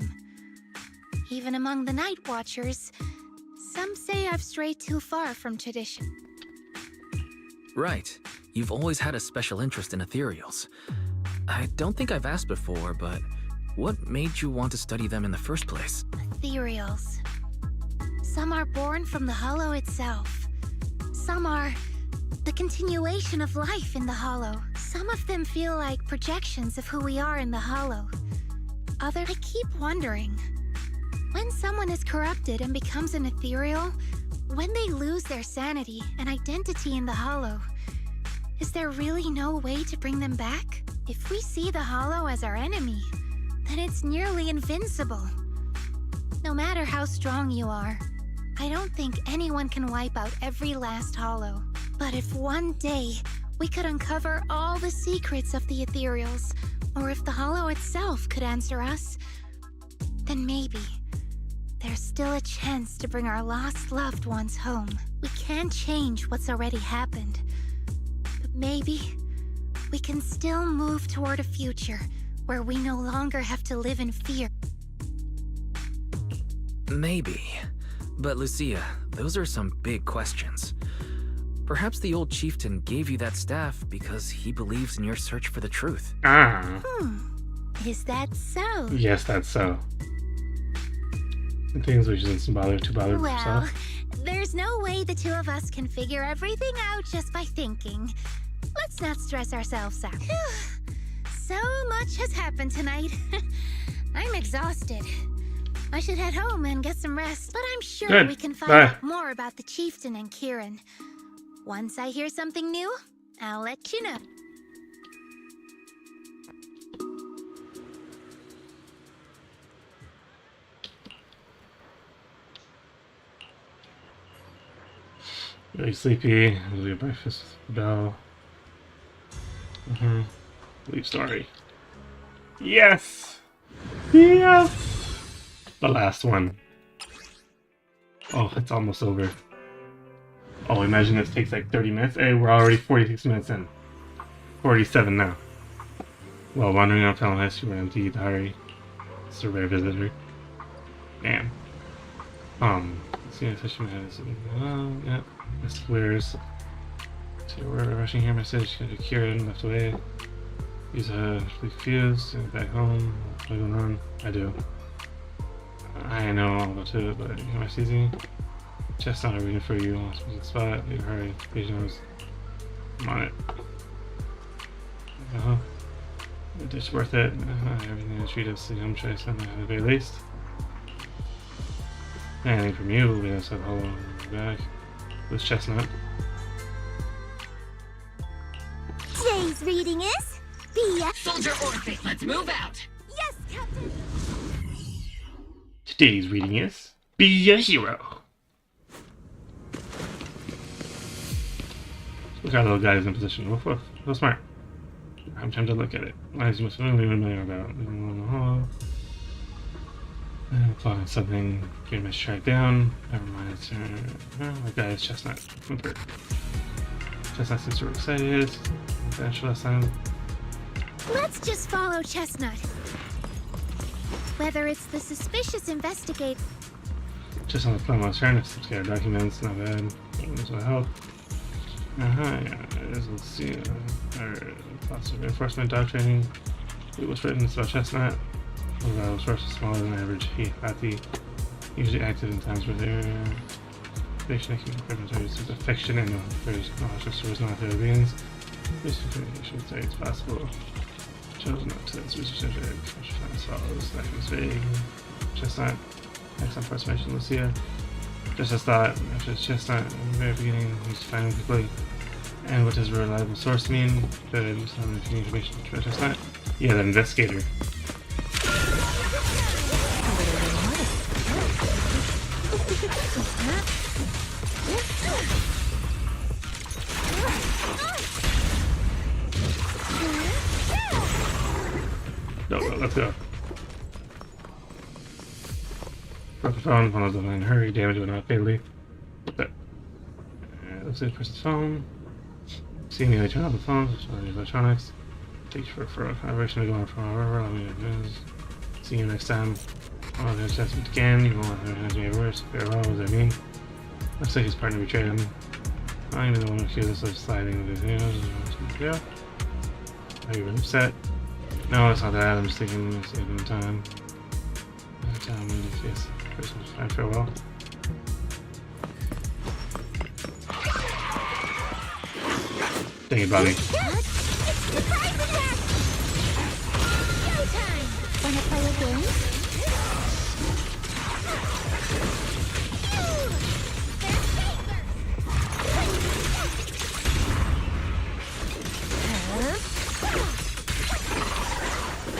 Even among the Night Watchers, some say I've strayed too far from tradition. Right. You've always had a special interest in ethereals. I don't think I've asked before, but what made you want to study them in the first place? Ethereals. Some are born from the Hollow itself. Some are the continuation of life in the Hollow. Some of them feel like projections of who we are in the Hollow. Others, I keep wondering, when someone is corrupted and becomes an ethereal, when they lose their sanity and identity in the Hollow, is there really no way to bring them back? If we see the Hollow as our enemy, then it's nearly invincible. No matter how strong you are, I don't think anyone can wipe out every last Hollow. But if one day we could uncover all the secrets of the ethereals, or if the Hollow itself could answer us, then maybe there's still a chance to bring our lost loved ones home. We can't change what's already happened, but maybe we can still move toward a future where we no longer have to live in fear. Maybe. But Lucia, those are some big questions. Perhaps the old chieftain gave you that staff because he believes in your search for the truth. Ah. Is that so? Yes, that's so. and things which isn't too bothered with Well, herself. there's no way the two of us can figure everything out just by thinking. Let's not stress ourselves out. So much has happened tonight. I'm exhausted. I should head home and get some rest, but I'm sure Good. we can find Bye. out more about the chieftain and Kieran. Once I hear something new, I'll let you know. Really sleepy. We'll get breakfast with Belle. Leave story. Yes! Yes! The last one. Oh, it's almost over. Oh, imagine this takes like 30 minutes. Hey, we're already 46 minutes in. 47 now. While wandering around town history, we're empty to hurry. It's a rare visitor. Damn. See a session has yeah. Mr. Wears. So we're rushing here. Message. Going to Kieran. Left away. He's confused. Back home. What's going on? I do. I know all about it, but you know my season. Chest not arena for you. On a spot. Big hurry. Patience. I'm on it. It's worth it. Everything is treated as I'm trying to send at the very least. Anything from you will be able to hold back. This chestnut. Today's reading is B.S. Soldier Orphan, let's move out. Yes, Captain. Today's reading is Be a Hero. Look how little guy is in position. Woof woof. So smart. I'm trying to look at it. Lies you must be familiar about. Find something. Get my track down. Never mind. It's my guy is Chestnut. Whimper. Chestnut seems super excited. Finish last time. Let's just follow Chestnut. Whether it's the suspicious investigate. Just on the plan was trying to scare documents. Not bad. Needs my help. Yeah. Let's see. Lots of reinforcement dog training. It was written about Chestnut. The source is smaller than average. He happy, usually active in times where they're fiction affection and there's no stores not there beings. Basic communication is it's possible. Chose not to research as follows. That was vague. Chestnut. Excellent approximation, Lucia. Just as thought, after Chestnut in the very beginning, we used to find him quickly. And what does a reliable source mean? Good. Some information about Chestnut. Yeah, the investigator. No, let's go. Broke the phone was in a hurry, damage went out fatally. Looks like the person's phone. See me, they turn on the phone, so electronics. Takes for a collaboration to go on for however. Let me know. See you next time. Oh, there's assessment again. You won't have to be worse. Farewell, what does that mean? Looks like his partner betrayed him. I'm the one who accused us of sliding with his heels. Yeah. Are you really upset? No, it's not that. I'm just thinking of saving time. Time when you face Christmas time. Farewell. Dang it, Bobby. Wanna play a game?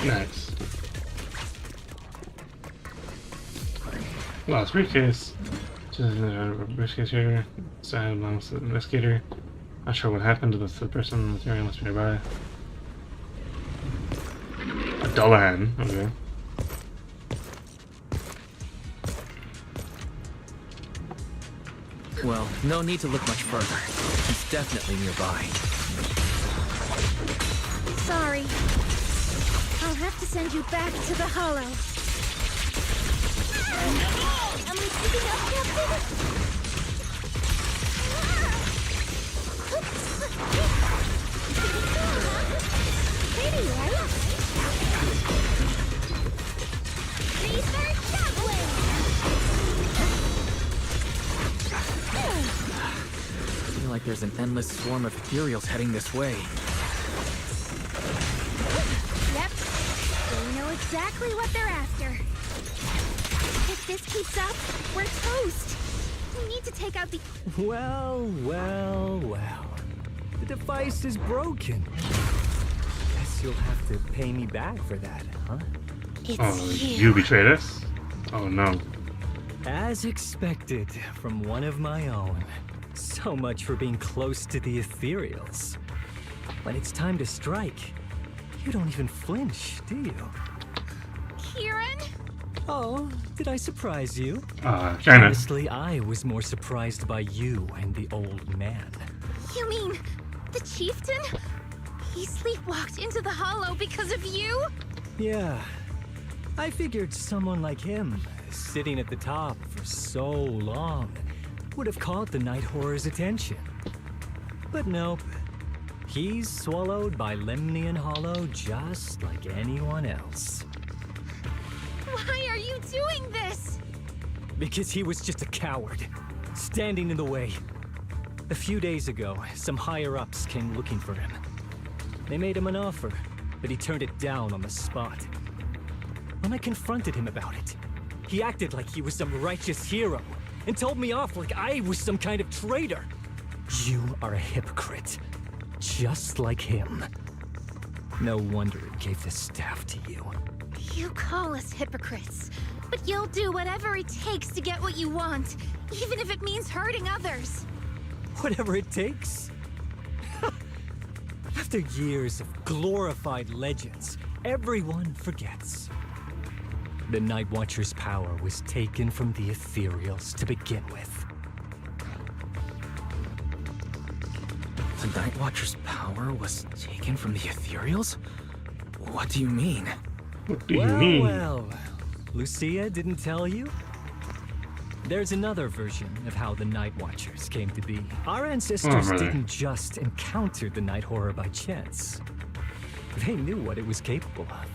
Nice. Lost briefcase. Just a briefcase here. Side belongs to the investigator. Not sure what happened to the person. Material must be nearby. A Dullahan. Okay. Well, no need to look much further. It's definitely nearby. Sorry. I'll have to send you back to the Hollow. Am I keeping up, Captain? Pretty, right? Research that way! there's an endless swarm of ethereals heading this way. Yep. They know exactly what they're after. If this keeps up, we're toast. We need to take out the... Well. The device is broken. Guess you'll have to pay me back for that, huh? It's Oh, you. you betrayed us? Oh no. As expected from one of my own. So much for being close to the ethereals. When it's time to strike, you don't even flinch, do you? Kieran? Oh, did I surprise you? Kinda. Honestly, I was more surprised by you and the old man. You mean the chieftain? He sleepwalked into the hollow because of you? Yeah. I figured someone like him, sitting at the top for so long, would have caught the Night Horror's attention. But nope. He's swallowed by Lemnian Hollow just like anyone else. Why are you doing this? Because he was just a coward, standing in the way. A few days ago, some higher-ups came looking for him. They made him an offer, but he turned it down on the spot. When I confronted him about it, he acted like he was some righteous hero and told me off like I was some kind of traitor. You are a hypocrite, just like him. No wonder he gave the staff to you. You call us hypocrites, but you'll do whatever it takes to get what you want, even if it means hurting others. Whatever it takes. After years of glorified legends, everyone forgets. The Night Watcher's power was taken from the ethereals to begin with. The Night Watcher's power was taken from the ethereals? What do you mean? What do you mean? Well, Lucia didn't tell you? There's another version of how the Night Watchers came to be. Our ancestors really? didn't just encounter the Night Horror by chance. They knew what it was capable of.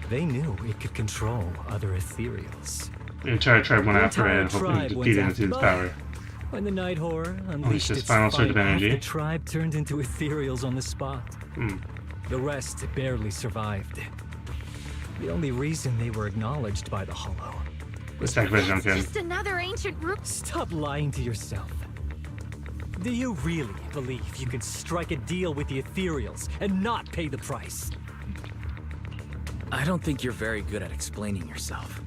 They knew it could control other ethereals. The entire tribe went The after it entire and hoping tribe to went defeat it after into its it. power. When the Night Horror unleashed just its final fight, surge of half energy. the tribe turned into ethereals on the spot. The rest barely survived. The only reason they were acknowledged by the Hollow was Sacrifice Junkin. Just another ancient root. Stop lying to yourself. Do you really believe you can strike a deal with the ethereals and not pay the price? I don't think you're very good at explaining yourself.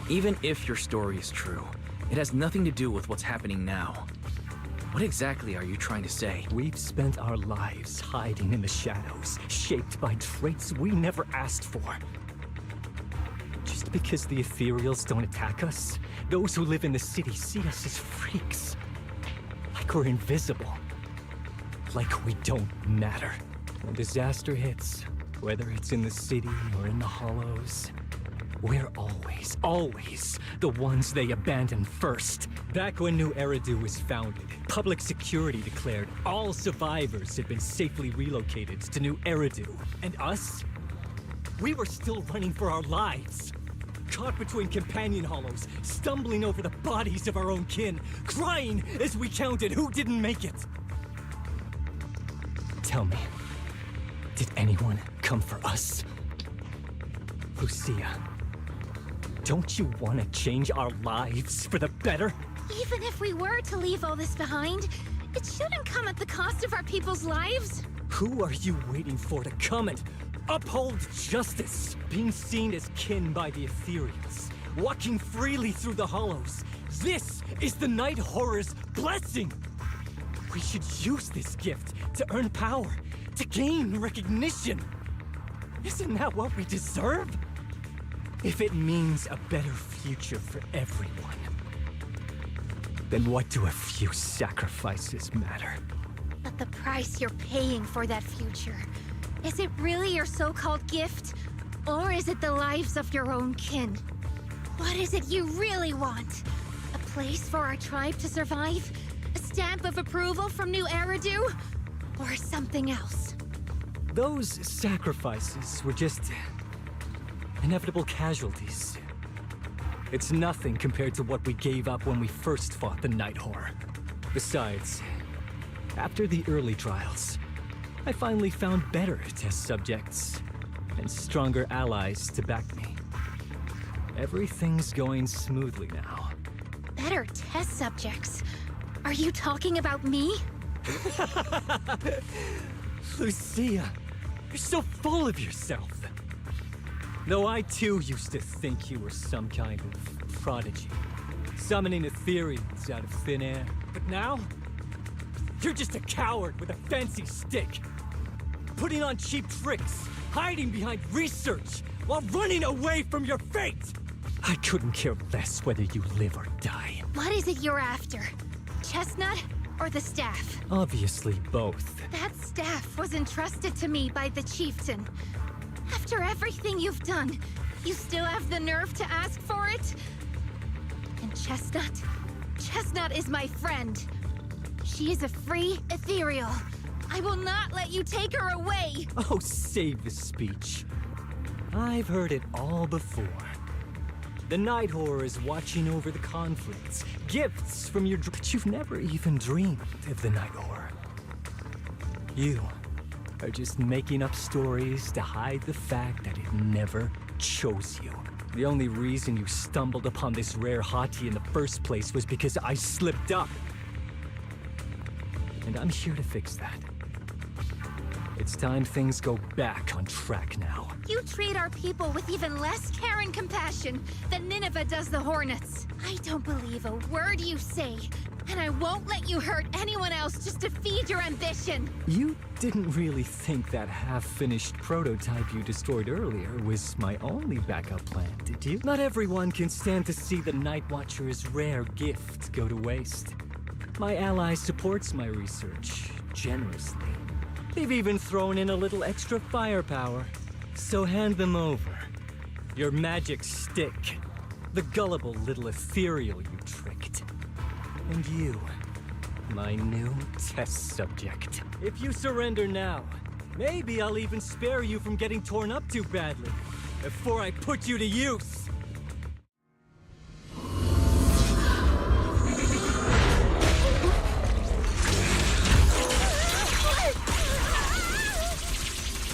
Even if your story is true, it has nothing to do with what's happening now. What exactly are you trying to say? We've spent our lives hiding in the shadows, shaped by traits we never asked for. Just because the ethereals don't attack us, those who live in the city see us as freaks. Like we're invisible. Like we don't matter. When disaster hits, whether it's in the city or in the hollows, we're always the ones they abandon first. Back when New Eridu was founded, public security declared all survivors had been safely relocated to New Eridu. And us? We were still running for our lives. Caught between companion hollows, stumbling over the bodies of our own kin, crying as we counted who didn't make it. Tell me, did anyone come for us? Lucia, don't you want to change our lives for the better? Even if we were to leave all this behind, it shouldn't come at the cost of our people's lives. Who are you waiting for to come and uphold justice? Being seen as kin by the ethereals, walking freely through the hollows. This is the Night Horror's blessing! We should use this gift to earn power, to gain recognition. Isn't that what we deserve? If it means a better future for everyone, then what do a few sacrifices matter? But the price you're paying for that future, is it really your so-called gift? Or is it the lives of your own kin? What is it you really want? A place for our tribe to survive? A stamp of approval from New Eridu? Or something else? Those sacrifices were just inevitable casualties. It's nothing compared to what we gave up when we first fought the Night Horror. Besides, After the early trials, I finally found better test subjects and stronger allies to back me. Everything's going smoothly now. Better test subjects? Are you talking about me? Lucia, you're so full of yourself. Though I too used to think you were some kind of prodigy, summoning Ethereals out of thin air. But now, you're just a coward with a fancy stick, putting on cheap tricks, hiding behind research, while running away from your fate! I couldn't care less whether you live or die. What is it you're after? Chestnut or the staff? Obviously both. That staff was entrusted to me by the chieftain. After everything you've done, you still have the nerve to ask for it? And Chestnut? Chestnut is my friend. She is a free ethereal. I will not let you take her away! Oh, save the speech. I've heard it all before. The Night Horror is watching over the conflicts, gifts from your but you've never even dreamed of the Night Horror. You are just making up stories to hide the fact that it never chose you. The only reason you stumbled upon this rare hottie in the first place was because I slipped up. And I'm here to fix that. It's time things go back on track now. You treat our people with even less care and compassion than Nineveh does the Hornets. I don't believe a word you say, and I won't let you hurt anyone else just to feed your ambition. You didn't really think that half-finished prototype you destroyed earlier was my only backup plan, did you? Not everyone can stand to see the Night Watcher's rare gift go to waste. My ally supports my research generously. They've even thrown in a little extra firepower. So hand them over. Your magic stick. The gullible little ethereal you tricked. And you, my new test subject. If you surrender now, maybe I'll even spare you from getting torn up too badly before I put you to use.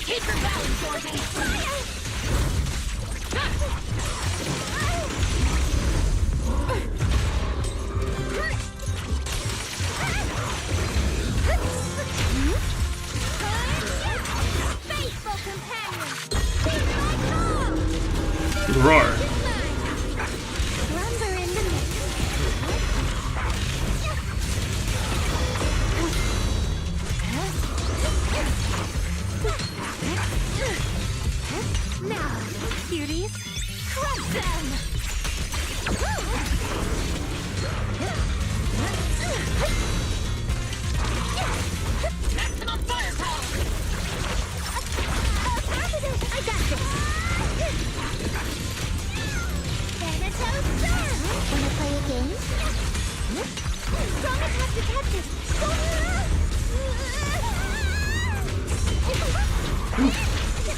Keep your balance, Dorothy! Faithful companion! Roar. Lumber in the mix. Now, cuties, crush them! Maximum firepower! I got this! Thanatos, sir! Wanna play a game? Strong enough to catch it!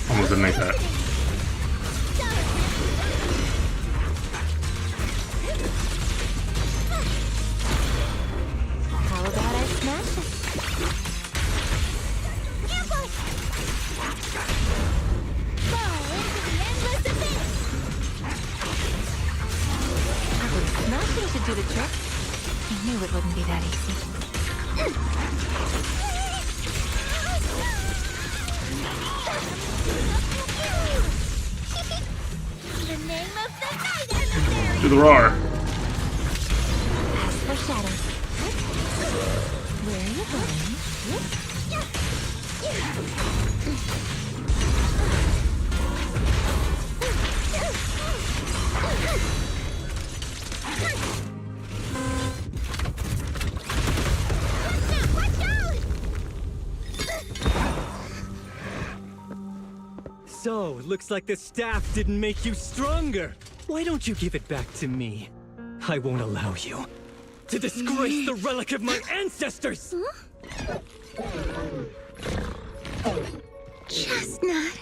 Almost didn't make that. How about I smash it? Ambush! Fall into the endless abyss! Smashing should do the trick. I knew it wouldn't be that easy. The name of the night emissary! Do the roar. As for shadows. Where are you going? Watch out! So, looks like the staff didn't make you stronger. Why don't you give it back to me? I won't allow you to disgrace the relic of my ancestors! Chestnut.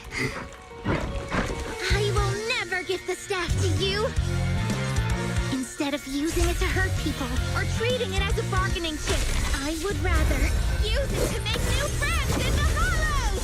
I will never give the staff to you. Instead of using it to hurt people or treating it as a bargaining chip, I would rather use it to make new friends in the hollows!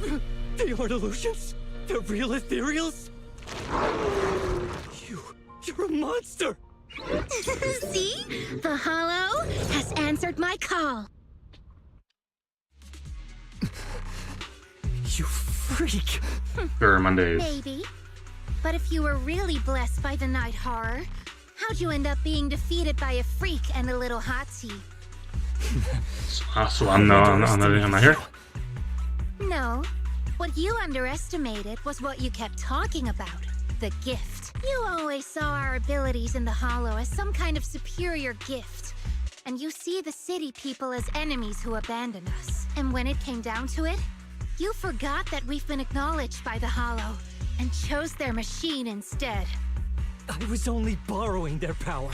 Little They aren't illusions? They're real ethereals? You're a monster! See? The hollow has answered my call. You freak! Sure, Mondays. Maybe. But if you were really blessed by the night horror, how'd you end up being defeated by a freak and a little hot tea? So I'm not here? No. What you underestimated was what you kept talking about. The gift. You always saw our abilities in the hollow as some kind of superior gift. And you see the city people as enemies who abandon us. And when it came down to it, you forgot that we've been acknowledged by the hollow and chose their machine instead. I was only borrowing their power.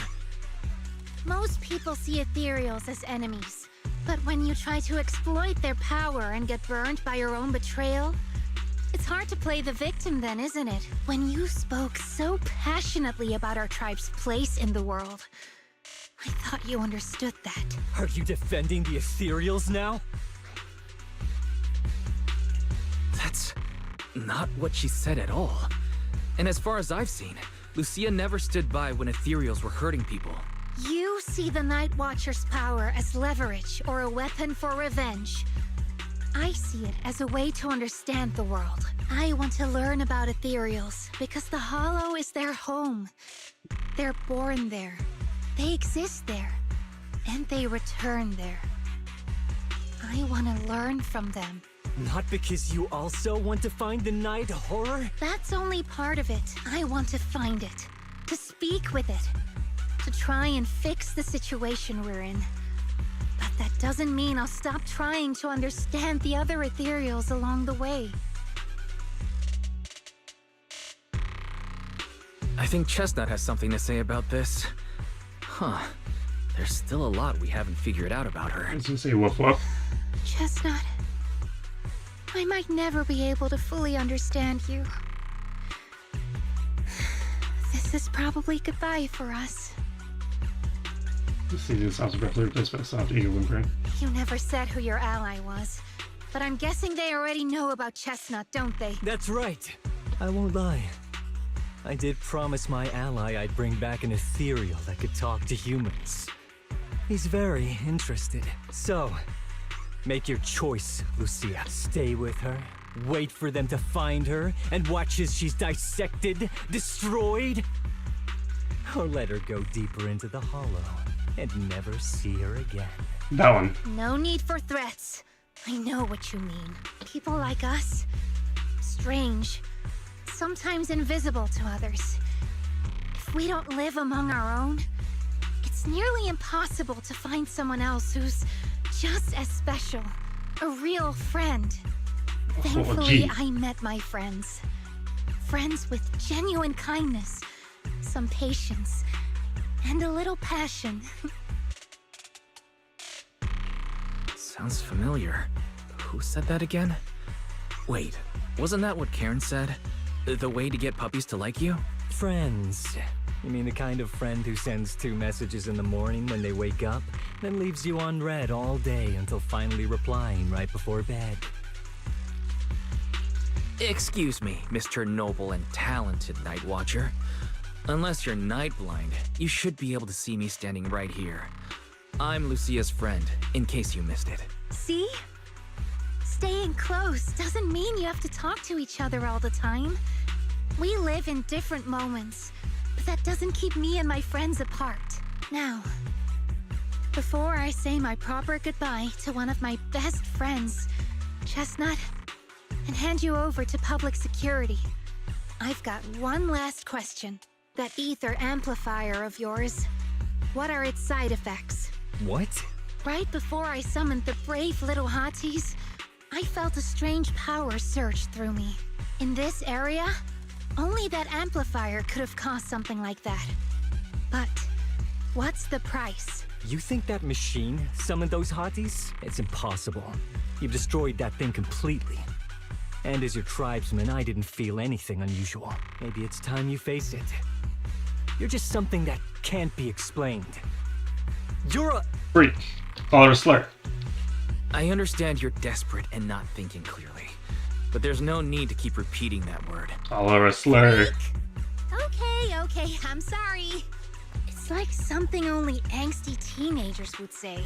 Most people see ethereals as enemies. But when you try to exploit their power and get burned by your own betrayal, it's hard to play the victim then, isn't it? When you spoke so passionately about our tribe's place in the world, I thought you understood that. Are you defending the ethereals now? That's not what she said at all. And as far as I've seen, Lucia never stood by when ethereals were hurting people. You see the Night Watcher's power as leverage or a weapon for revenge. I see it as a way to understand the world. I want to learn about ethereals because the hollow is their home. They're born there. They exist there. And they return there. I want to learn from them. Not because you also want to find the night horror? That's only part of it. I want to find it. To speak with it. To try and fix the situation we're in. But that doesn't mean I'll stop trying to understand the other ethereals along the way. I think Chestnut has something to say about this. Huh. There's still a lot we haven't figured out about her. I was gonna say woof woof. Chestnut, I might never be able to fully understand you. This is probably goodbye for us. This season sounds roughly replaced by a soft eager whimpering. You never said who your ally was, but I'm guessing they already know about Chestnut, don't they? That's right. I won't lie. I did promise my ally I'd bring back an ethereal that could talk to humans. He's very interested. So, make your choice, Lucia. Stay with her, wait for them to find her, and watch as she's dissected, destroyed. Or let her go deeper into the hollow and never see her again. That one. No need for threats. I know what you mean. People like us, strange, sometimes invisible to others. If we don't live among our own, it's nearly impossible to find someone else who's just as special. A real friend. Thankfully, I met my friends. Friends with genuine kindness, some patience, and a little passion. Sounds familiar. Who said that again? Wait, wasn't that what Karen said? The way to get puppies to like you? Friends. You mean the kind of friend who sends 2 messages in the morning when they wake up, then leaves you unread all day until finally replying right before bed? Excuse me, Mr. Noble and talented Night Watcher. Unless you're night blind, you should be able to see me standing right here. I'm Lucia's friend, in case you missed it. See? Staying close doesn't mean you have to talk to each other all the time. We live in different moments, but that doesn't keep me and my friends apart. Now, before I say my proper goodbye to one of my best friends, Chestnut, and hand you over to public security, I've got one last question. That ether amplifier of yours, what are its side effects? What? Right before I summoned the brave little hotties, I felt a strange power surge through me. In this area, only that amplifier could have caused something like that. But what's the price? You think that machine summoned those hotties? It's impossible. You've destroyed that thing completely. And as your tribesman, I didn't feel anything unusual. Maybe it's time you face it. You're just something that can't be explained. You're a... Freak. Call her a slur. I understand you're desperate and not thinking clearly, but there's no need to keep repeating that word. Call her a slur. Okay, I'm sorry. It's like something only angsty teenagers would say.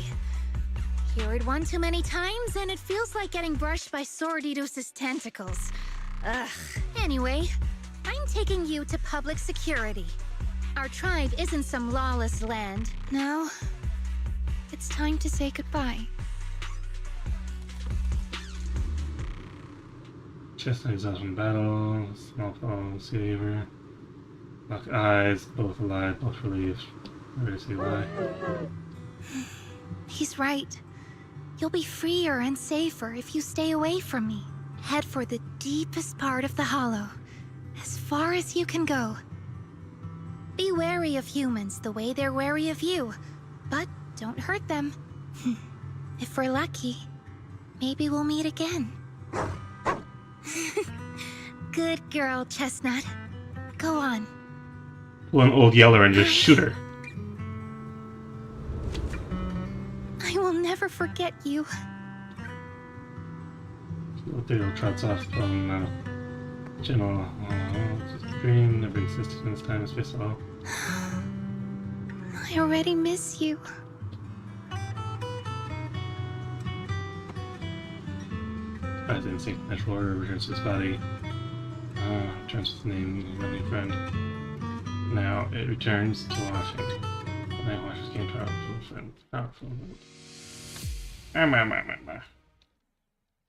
Hear it one too many times, and it feels like getting brushed by Sordidus's tentacles. Ugh. Anyway, I'm taking you to public security. Our tribe isn't some lawless land. No, it's time to say goodbye. Chestnut exhaust from battle. Small fall, saver. Lock eyes. Both alive, both relieved. Ready to see why. He's right. You'll be freer and safer if you stay away from me. Head for the deepest part of the hollow, as far as you can go. Be wary of humans the way they're wary of you, but don't hurt them. If we're lucky, maybe we'll meet again. Good girl, Chestnut. Go on. Pull an old yeller and just shoot her. I will never forget you. Theo trots off from General. Just a dream, never existed in this time and space at all. I already miss you. As instinct, natural order returns to his body. Returns to the name of my new friend. Now it returns to Washington. The Night Watchers gain powerful.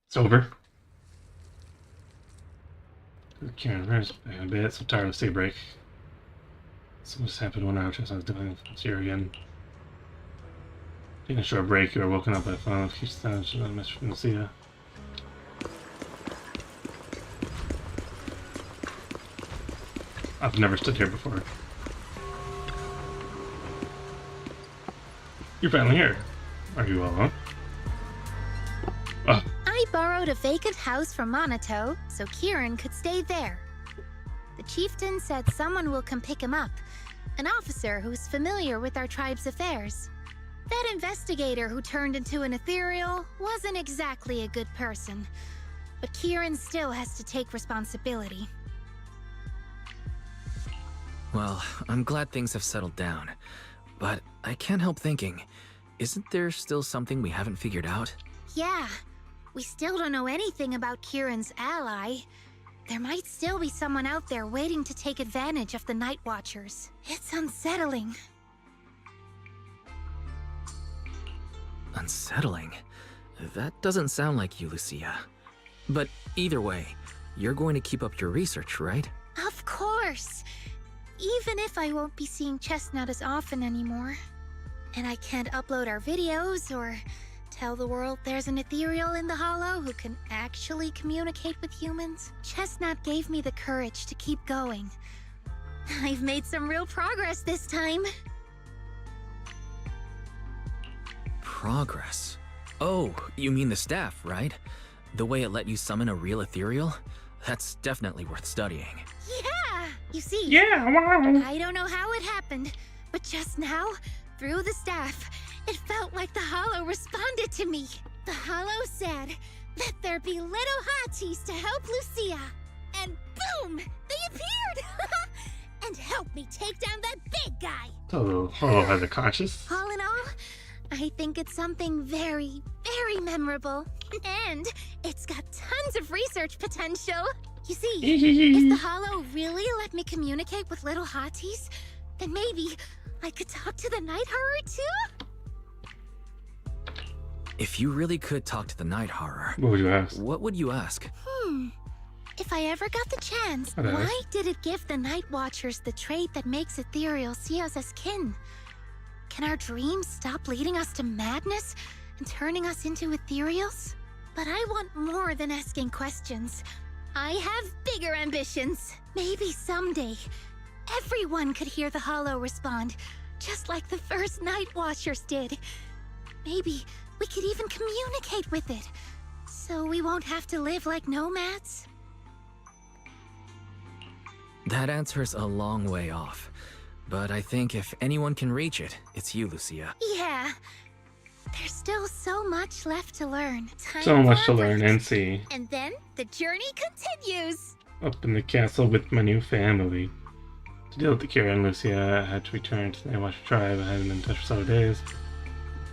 It's over. Kieran, where's a bit? So tired of stay break. So just happened 1 hour just I was doing this here again. Taking a short break, you are woken up by the phone. Keep sound, should I miss from Lucia? I've never stood here before. You're finally here. Are you alone? Oh. I borrowed a vacant house from Monato so Kieran could stay there. The chieftain said someone will come pick him up, an officer who's familiar with our tribe's affairs. That investigator who turned into an ethereal wasn't exactly a good person, but Kieran still has to take responsibility. Well, I'm glad things have settled down, but I can't help thinking, isn't there still something we haven't figured out? Yeah, we still don't know anything about Kieran's ally. There might still be someone out there waiting to take advantage of the Night Watchers. It's unsettling. Unsettling? That doesn't sound like you, Lucia. But either way, you're going to keep up your research, right? Of course! Even if I won't be seeing Chestnut as often anymore. And I can't upload our videos or tell the world there's an ethereal in the hollow who can actually communicate with humans. Chestnut gave me the courage to keep going. I've made some real progress this time. Progress? Oh, you mean the staff, right? The way it let you summon a real ethereal? That's definitely worth studying. Yeah! You see, Yeah! I don't know how it happened, but just now, through the staff, it felt like the hollow responded to me. The hollow said, "Let there be little hotties to help Lucia." And boom! They appeared! And helped me take down that big guy. So, Hollow has a conscience? All in all, I think it's something very, very memorable. And it's got tons of research potential. You see, if the hollow really let me communicate with little hotties, then maybe I could talk to the night horror too? If you really could talk to the night horror, What would you ask? what would you ask? If I ever got the chance, Okay. why did it give the Night Watchers the trait that makes ethereal see us as kin? Can our dreams stop leading us to madness and turning us into ethereals? But I want more than asking questions. I have bigger ambitions. Maybe someday everyone could hear the hollow respond, just like the first Night Watchers did. Maybe we could even communicate with it, so we won't have to live like nomads. That answer's a long way off. But I think if anyone can reach it, it's you, Lucia. Yeah. There's still so much left to learn. Time So much for to a learn break. and see. And then the journey continues. Up in the castle with my new family. To deal with the Kira and Lucia, I had to return to the Nightwatcher tribe. I hadn't been in touch for several days.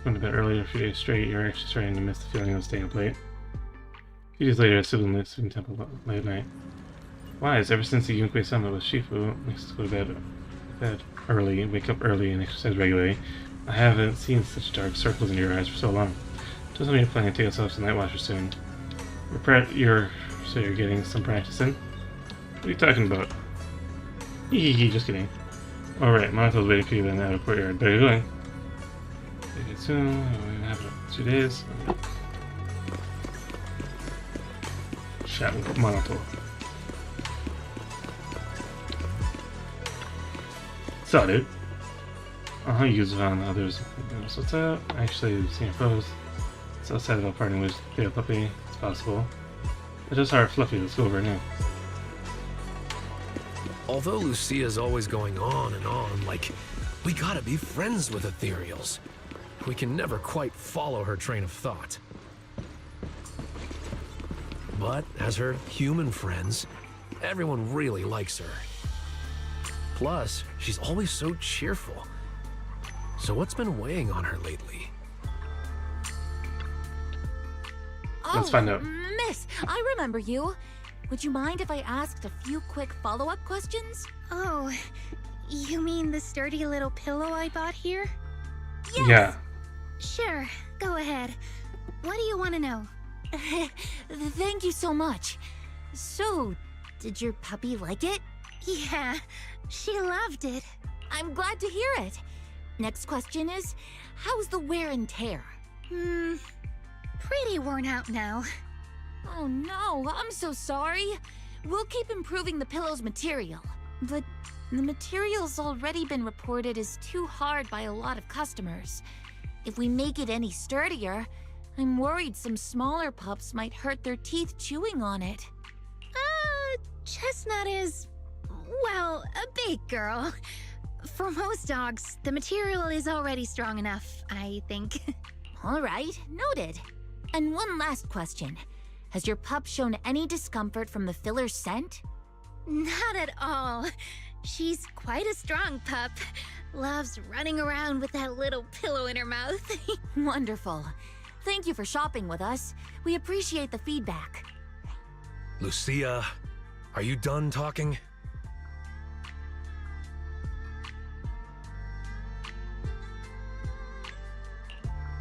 Went to bed earlier a few days straight. You're actually starting to miss the feeling of staying up late. A few days later, I stood in the Livestream temple late at night. Wise, ever since the Yunkei summit with Shifu, makes us go to bed early, wake up early, and exercise regularly. I haven't seen such dark circles in your eyes for so long. Just when you're planning to take yourself to Night Watcher soon. So you're getting some practice in? What are you talking about? Hee, just kidding. Alright, Monato's waiting for you in the outer courtyard. Better going. Take it soon. We'll have it in 2 days. Chat with Monato. So, dude. Use it on others. So what's up? Actually, seen your pose. So sad about parting with the puppy. It's possible. It's just hard fluffy. Let's go over it now. Although Lucia's always going on and on, like, we gotta be friends with ethereals. We can never quite follow her train of thought. But as her human friends, everyone really likes her. Plus, she's always so cheerful. So what's been weighing on her lately? Let's find out. Miss, I remember you. Would you mind if I asked a few quick follow-up questions? Oh, you mean the sturdy little pillow I bought here? Yes. Yeah. Sure, go ahead. What do you want to know? Thank you so much. So, did your puppy like it? Yeah, she loved it. I'm glad to hear it. Next question is, how's the wear and tear? Pretty worn out now. Oh no, I'm so sorry. We'll keep improving the pillow's material. But the material's already been reported as too hard by a lot of customers. If we make it any sturdier, I'm worried some smaller pups might hurt their teeth chewing on it. Chestnut is, well, a big girl. For most dogs, the material is already strong enough, I think. All right, noted. And one last question. Has your pup shown any discomfort from the filler's scent? Not at all. She's quite a strong pup. Loves running around with that little pillow in her mouth. Wonderful. Thank you for shopping with us. We appreciate the feedback. Lucia, are you done talking?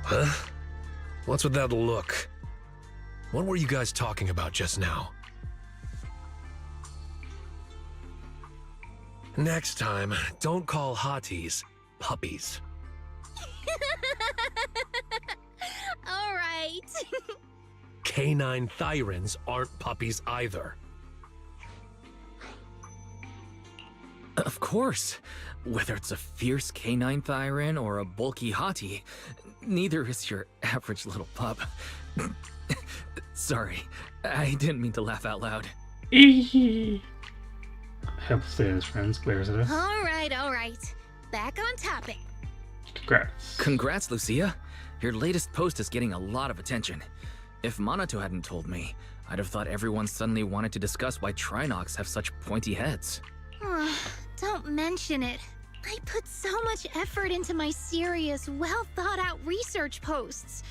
Huh? What's with that look? What were you guys talking about just now? Next time, don't call hotties puppies. All right. Canine thyrans aren't puppies either. Of course. Whether it's a fierce canine thyran or a bulky hottie, neither is your average little pup. Sorry, I didn't mean to laugh out loud. Eehee. Helplessly at his friends, glares at us. All right. Back on topic. Congrats. Congrats, Lucia. Your latest post is getting a lot of attention. If Monato hadn't told me, I'd have thought everyone suddenly wanted to discuss why Trinocs have such pointy heads. Don't mention it. I put so much effort into my serious, well-thought-out research posts.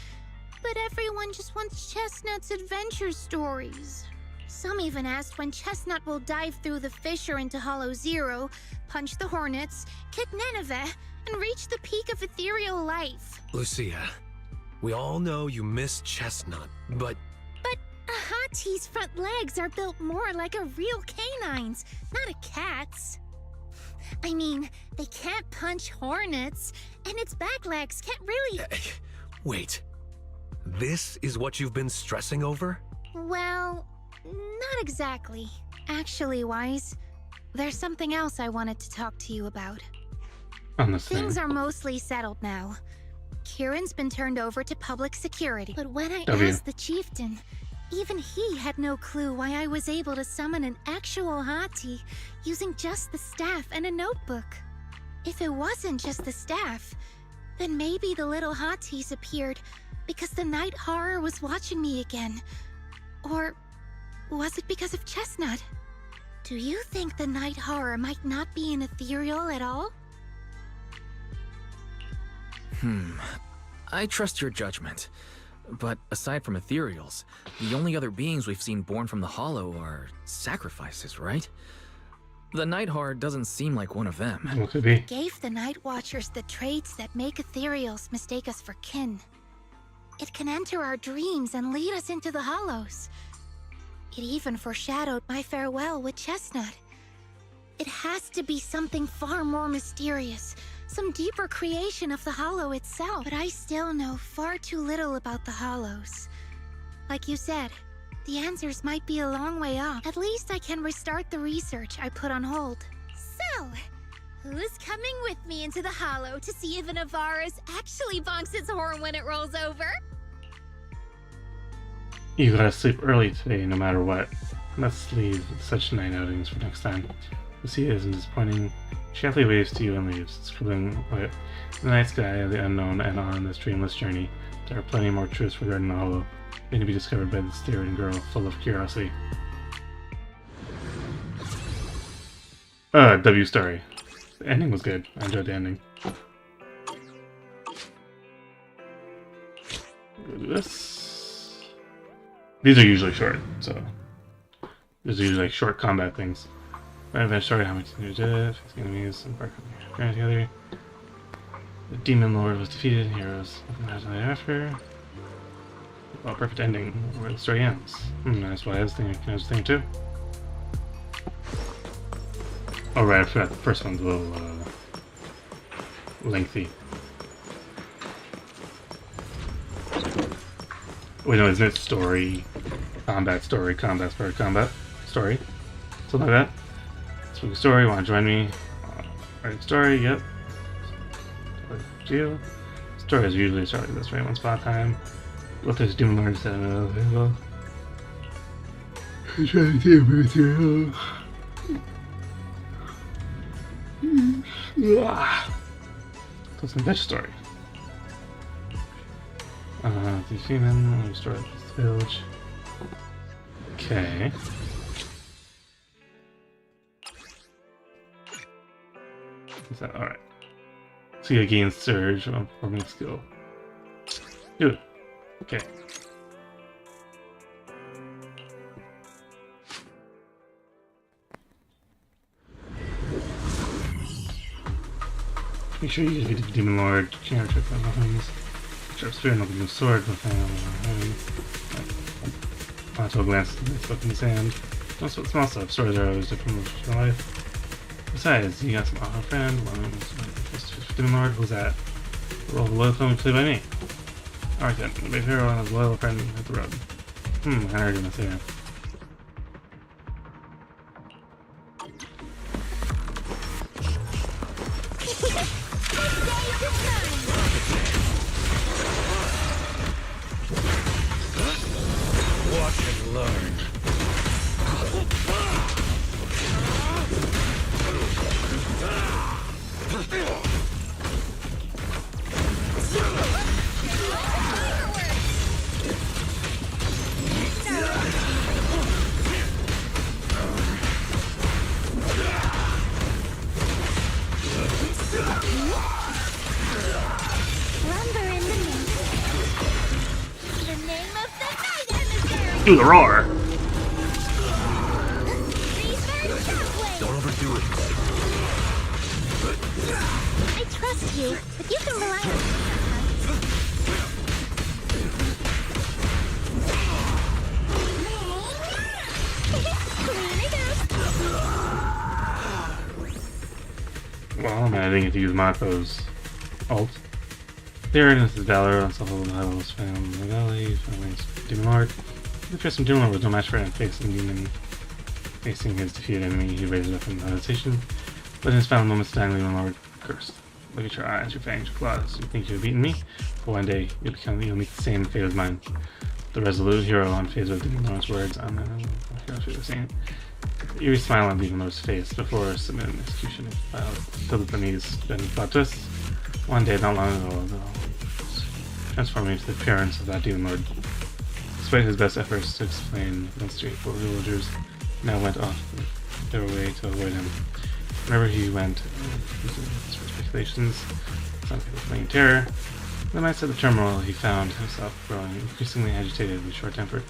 But everyone just wants Chestnut's adventure stories. Some even asked when Chestnut will dive through the fissure into Hollow Zero, punch the Hornets, kick Nineveh, and reach the peak of ethereal life. Lucia, we all know you miss Chestnut, but But a hottie's front legs are built more like a real canine's, not a cat's. I mean, they can't punch hornets, and its back legs can't really... wait. This is what you've been stressing over? Well, not exactly. Actually, Wise, there's something else I wanted to talk to you about. On this thing. Things are mostly settled now. Kieran's been turned over to public security. But when I W. asked the chieftain, even he had no clue why I was able to summon an actual hati using just the staff and a notebook. If it wasn't just the staff, then maybe the little hatis appeared because the night horror was watching me again. Or was it because of Chestnut? Do you think the night horror might not be an ethereal at all? I trust your judgment. But aside from ethereals, the only other beings we've seen born from the Hollow are sacrifices, right? The Night Horror doesn't seem like one of them. What could be? Gave the Night Watchers the traits that make ethereals mistake us for kin. It can enter our dreams and lead us into the Hollows. It even foreshadowed my farewell with Chestnut. It has to be something far more mysterious, some deeper creation of the Hollow itself. But I still know far too little about the Hollows. Like you said, the answers might be a long way off. At least I can restart the research I put on hold. So, who's coming with me into the Hollow to see if an Avaris actually bonks its horn when it rolls over? You gotta sleep early today, no matter what. Let's leave such night outings for next time. Lucia isn't disappointing. She happily waves to you and leaves, scribbling away the night sky of the unknown and on this dreamless journey. There are plenty more truths regarding the Hollow, waiting to be discovered by the Styrian girl, full of curiosity. W story. The ending was good. I enjoyed the ending. Go do this. These are usually short, so these are usually like short combat things. Right, event story, how much you did, facing enemies, and working together. The demon lord was defeated, heroes after. Well, perfect ending where the story ends. That's why I was thinking too. Oh right, I forgot the first one's a little lengthy. Wait, no, isn't it story, combat story, combat story, combat story? Something like that? Spooky story, wanna join me? Writing story, yep. Deal. Story is usually started this way, one spot time. What there's demon lords that are available. I'm trying to do material. So it's an adventure story. The human, story of the village. Okay. Is that alright? So you gain surge on performing skill. Good. Okay. Make sure you get the Demon Lord, Chair check on weapons. Sharp spear, no new sword, nothing. Onto glance at the book in the sand. Most of the small stuff, swords are always different from life. Besides, you got some awesome friend, Demon Lord, who's that? Roll the loyal film played by me. Alright then, the big hero and his loyal friend hit the road. I heard him say that. Watch and learn. Do the roar! Don't overdo it. I trust you, but you can rely on me. Well, man, I didn't get to use Mako's ult. There, this is Valor, unstoppable levels found in the valley, found Demon Lord. The first Demon Lord was no match for him facing Demon Facing his defeated enemy, he raises up in hesitation, but in his final moments, dying Demon Lord cursed. Look at your eyes, your fangs, your claws. You think you've beaten me? But one day, you'll meet the same fate as mine. The resolute hero, unfazed with Demon Lord's words, the hero should have seen. The eerie smile on Demon Lord's face before submitting execution. Filled with unease, then plot twist. One day, not long ago, transforming into the appearance of that Demon Lord. Despite his best efforts to explain the straightforward villagers, now went off their way to avoid him. Wherever he went, speculations, some people fleeing terror. In the midst of the turmoil, he found himself growing increasingly agitated and short-tempered,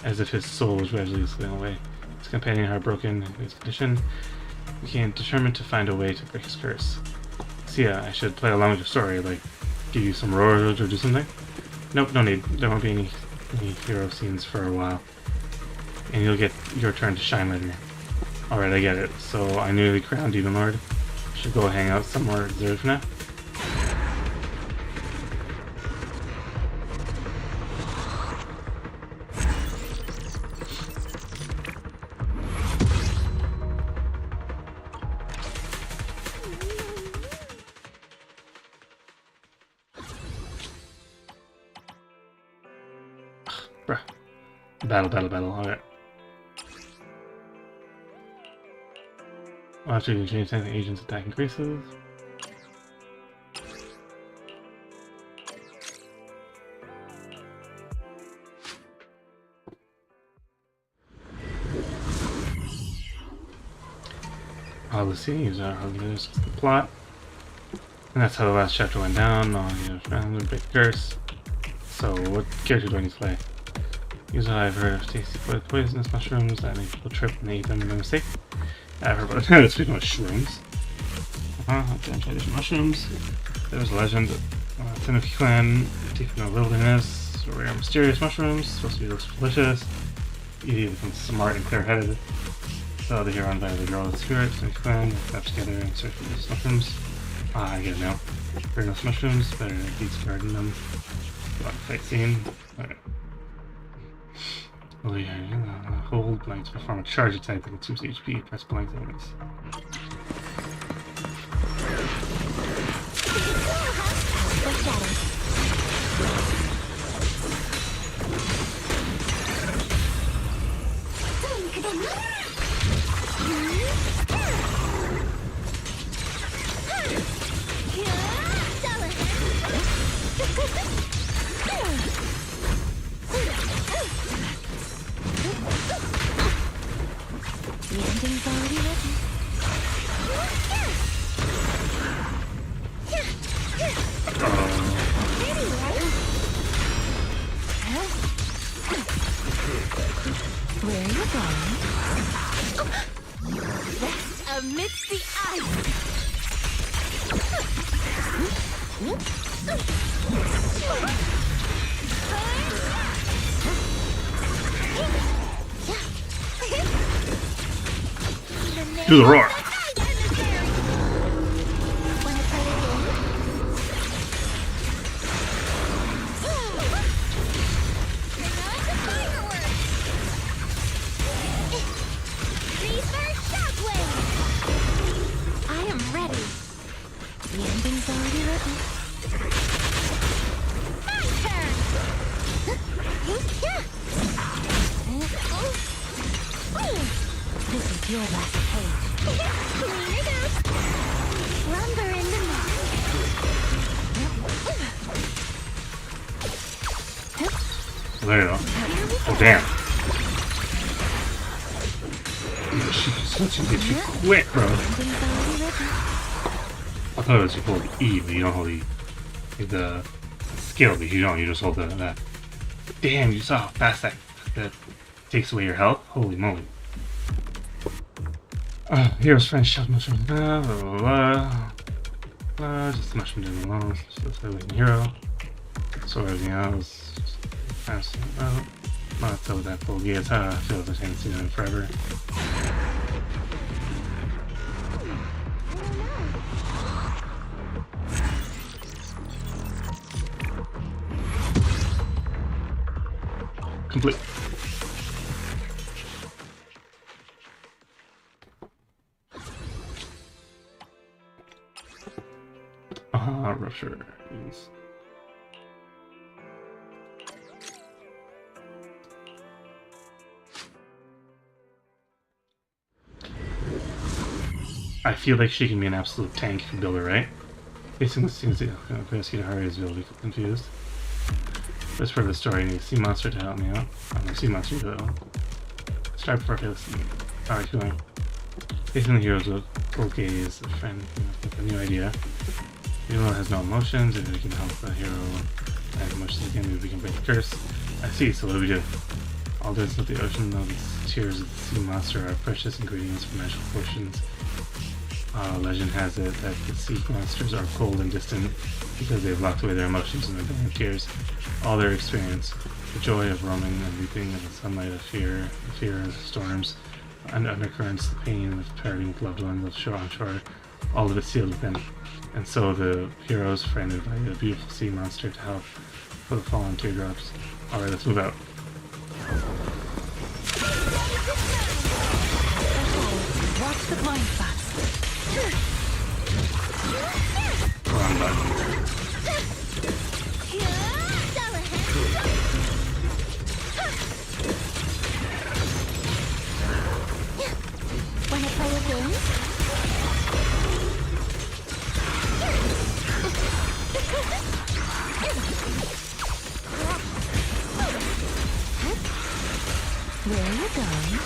as if his soul was gradually slipping away. His companion, heartbroken in his condition, became determined to find a way to break his curse. Sia, I should play along with your story, like give you some roars or do something? Nope, no need. There won't be any hero scenes for a while. And you'll get your turn to shine later. Alright, I get it. So I newly crowned Demon Lord. Should go hang out somewhere reserved for now. Bruh. Battle. Alright. Well, after you change the agent's attack increases. Let's see, use our there's the plot. And that's how the last chapter went down. Random big curse. So, what character do I need to play? Usually I've heard of tasty poisonous mushrooms that make people trip and they eat them by mistake. I've heard about it. Speaking of shrooms. Okay, try different mushrooms. There was a legend of Tanuki clan taking the wilderness, rare mysterious mushrooms, supposed to be delicious. You become smart and clear-headed. So the hero invited the girl of the spirit, Tanuki clan, got together and searched for these mushrooms. I get it now. Rare enough mushrooms, better discarding them. Fight scene. Alright. Well, yeah, hold blank to perform a charge attack that consumes HP. Press blank elements. Where are you going? Rest amidst the ice! Do the roar! Your last page. Clean it up. Lumber in the mud. There you go. Oh, damn. She quit, bro. I thought it was you hold E, but you don't hold E. The skill, but you don't. You just hold that. Damn, you saw how fast that takes away your health? Holy moly. Hero's friend shot mushroom. Blah, blah, blah, blah. Just the mushroom didn't alone. Just like a hero. So everything else. Just not fill with that full gear. It's how I feel like I haven't seen it in forever. Complete. sure. Yes. I feel like she can be an absolute tank if you build her right. Facing the scenes that rescue to hurry is will be confused. This part of the story, I need a sea monster to help me out. I'm a sea monster though. Start before I listen. Alright, going. Facing the heroes with cold gaze, a friend with a new idea. The hero has no emotions, if we can help the hero have emotions again, maybe we can break the curse. I see, so what do we do? All this with the ocean, though these tears of the sea monster are precious ingredients for magical potions. Legend has it that the sea monsters are cold and distant because they've locked away their emotions in their dying tears. All their experience, the joy of roaming and weeping in the sunlight, of fear, the fear of storms, and undercurrents, the pain of parting with loved ones of shore on shore, all of it sealed within. And so the hero's friend invited a beautiful sea monster to help for the fallen teardrops. Alright, let's move out. Watch the blind spots. Wrong button. Wanna play a game? Where are you going?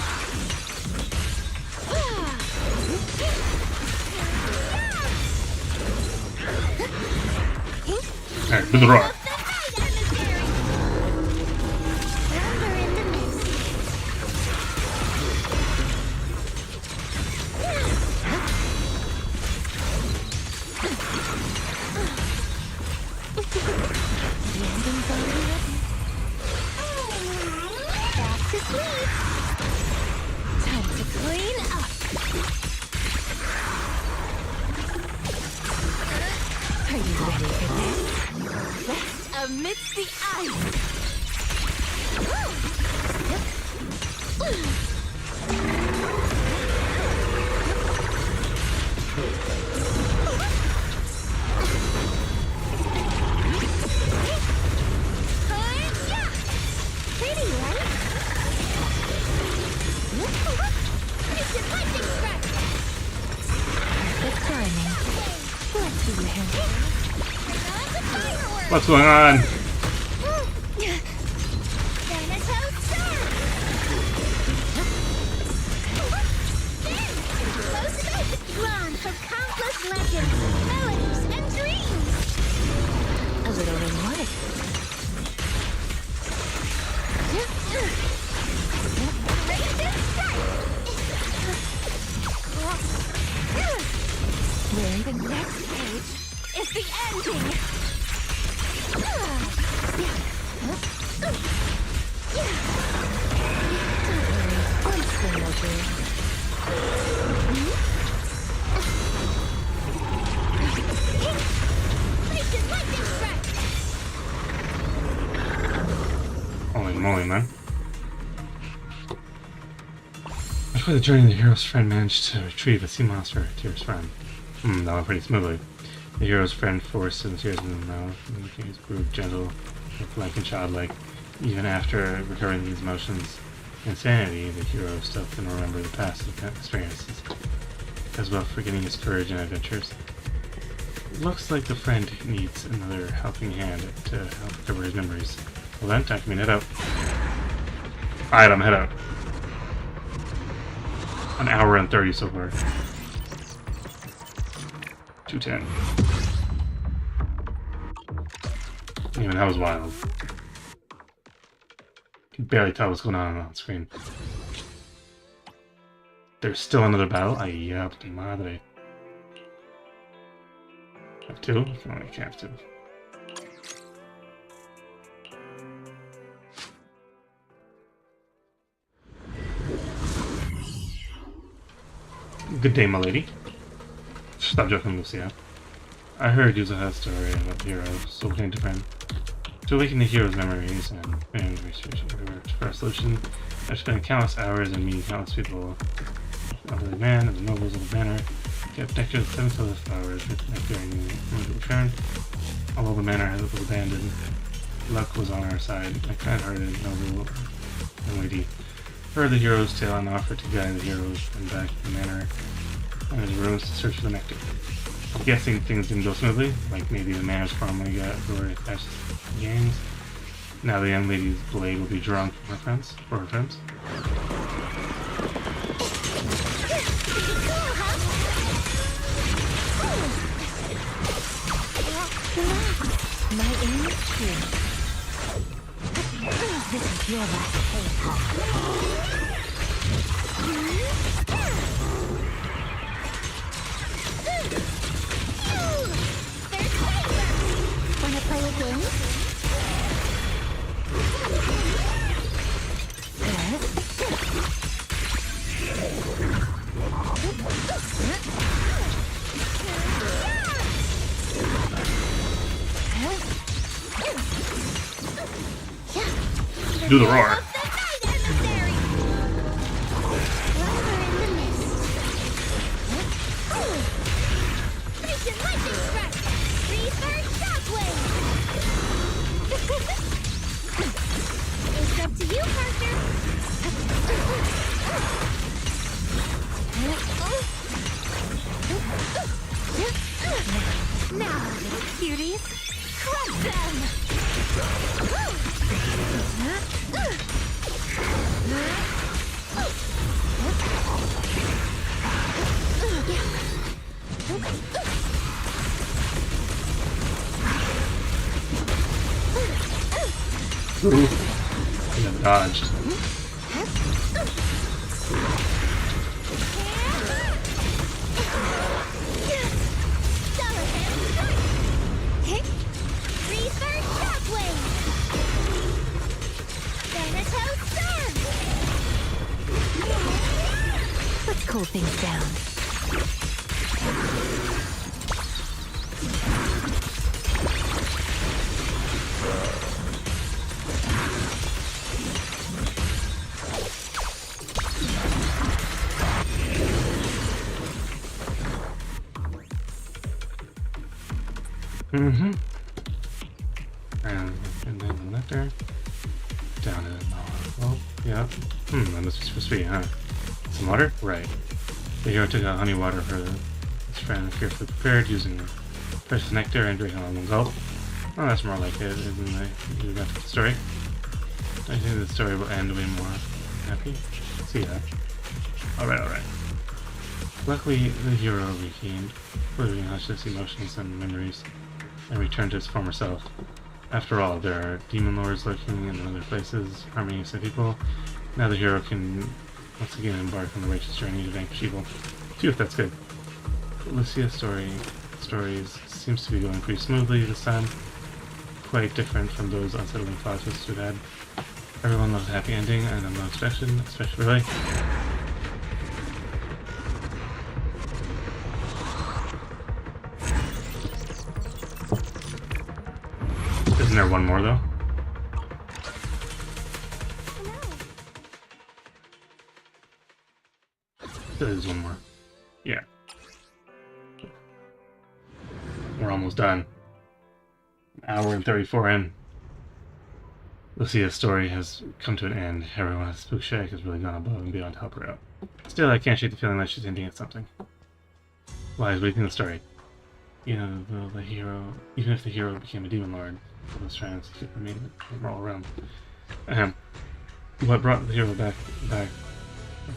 Alright, to the rock. Back to sleep. Time to clean up. Are you ready for this? Rest amidst the ice. Pretty, right? Instant lightning strike. Perfect timing. Let's see your hand. What's going on? Drawn from countless legends, melodies, and dreams. A little rewarded. Where the next page is the ending. Don't worry, I'm still okay. Holy moly, man. Before the journey, the hero's friend managed to retrieve a sea monster, Tear's friend. That went pretty smoothly. The hero's friend forced some tears in his mouth, making his brood gentle, blank and childlike. Even after recovering these emotions and sanity, the hero still can remember the past experiences, as well forgetting his courage and adventures. Looks like the friend needs another helping hand to help recover his memories. Well then, time for me to head out. Alright, I'm head out. An hour and 30 so far. 210. Even that was wild. You can barely tell what's going on screen. There's still another battle? Ay, puta madre. Have two? No, I can't have two. Good day, my lady. Stop joking, Lucia. I heard you had a story about the hero, so came to friend. To awaken the hero's memories and research for a solution, I've spent countless hours and meeting countless people, of the man and the nobles of the banner. Get nectar to 7 total flowers, with nectar and return. Although the manor was abandoned, luck was on our side. A kind-hearted, noble, and weighty heard the hero's tale and offered to guide the heroes and back to the manor and his ruins to search for the nectar. I'm guessing things didn't go smoothly, like maybe the manor's farm got were attached to gangs. Now the young lady's blade will be drawn from her friends, for her friends. My aim is true. This is your last Wanna play a game? Do the roar. It's up to you, partner. Now, little cuties, crush them! Ooh. I dodged. Let's cool things down. Mm-hmm. And then the nectar. Down to the well, yeah. That must be supposed to be, huh? Some water? Right. The hero took out honey water for his friend, carefully prepared, using precious nectar and drinking all in one gulp. Oh, that's more like it, isn't the story? I think the story will end way more happy. See ya. Alright. Luckily, the hero regained living his emotions and memories and returned to his former self. After all, there are demon lords lurking in other places, harming innocent people. Now the hero can once again embark on the righteous journey to vanquish evil. Phew, that's good. Lucia's stories seems to be going pretty smoothly this time. Quite different from those unsettling plot twists we've had. Everyone loves a happy ending, and I'm no exception, especially really. Isn't there one more though? There is one more. Yeah. We're almost done. An hour and 34 in. Lucia's story has come to an end. Everyone at Spook Shack has really gone above and beyond to help her out. Still, I can't shake the feeling that she's hinting at something. Why is reading the story? You know, the hero, even if the hero became a demon lord, he was trying to keep the moral realm. What brought the hero back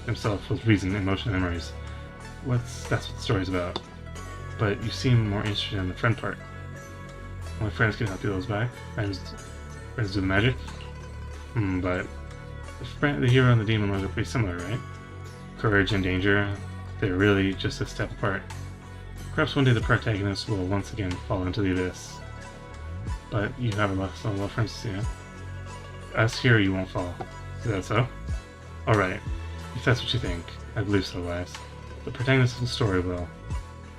himself was reason, emotion, and memories. That's what the story's about. But you seem more interested in the friend part. My friends can help you those back. Friends do the magic. But the hero and the demon lord are pretty similar, right? Courage and danger, they're really just a step apart. Perhaps one day the protagonist will once again fall into the abyss. But you have a lot of friends to see, huh? Us here, you won't fall. Is that so? Alright. If that's what you think, I believe so, Wise. The protagonist of the story will,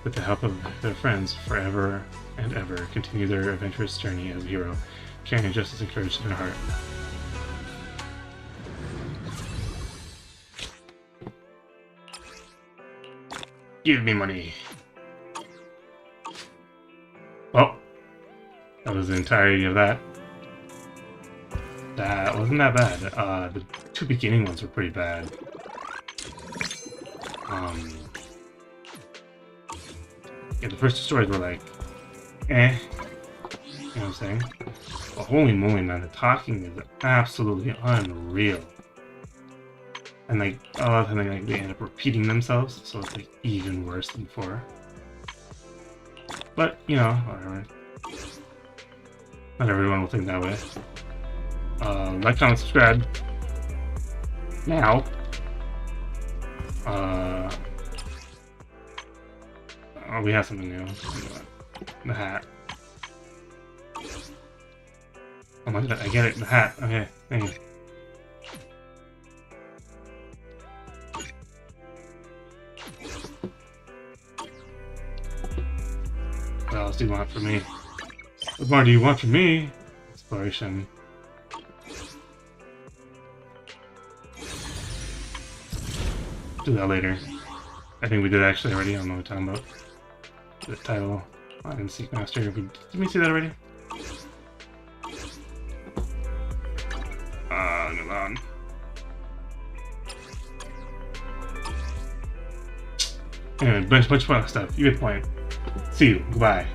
with the help of their friends, forever and ever continue their adventurous journey as a hero, carrying justice and courage in their heart. Give me money. That was the entirety of that. That wasn't that bad. The two beginning ones were pretty bad. Yeah, the first two stories were like, eh. You know what I'm saying? But holy moly, man, the talking is absolutely unreal. And like, a lot of times they end up repeating themselves, so it's like even worse than before. But, you know, whatever. Not everyone will think that way. Like, comment, subscribe. Now. Oh, we have something new. The hat. Oh my god, I get it. The hat. Okay, thank you. What else do you want from me? What more do you want from me? Exploration. Do that later. I think we did actually already. I don't know what we're talking about. The title on Seek Master. Did we see that already? Hold on. Anyway, bunch of fun stuff. You get the point. See you. Goodbye.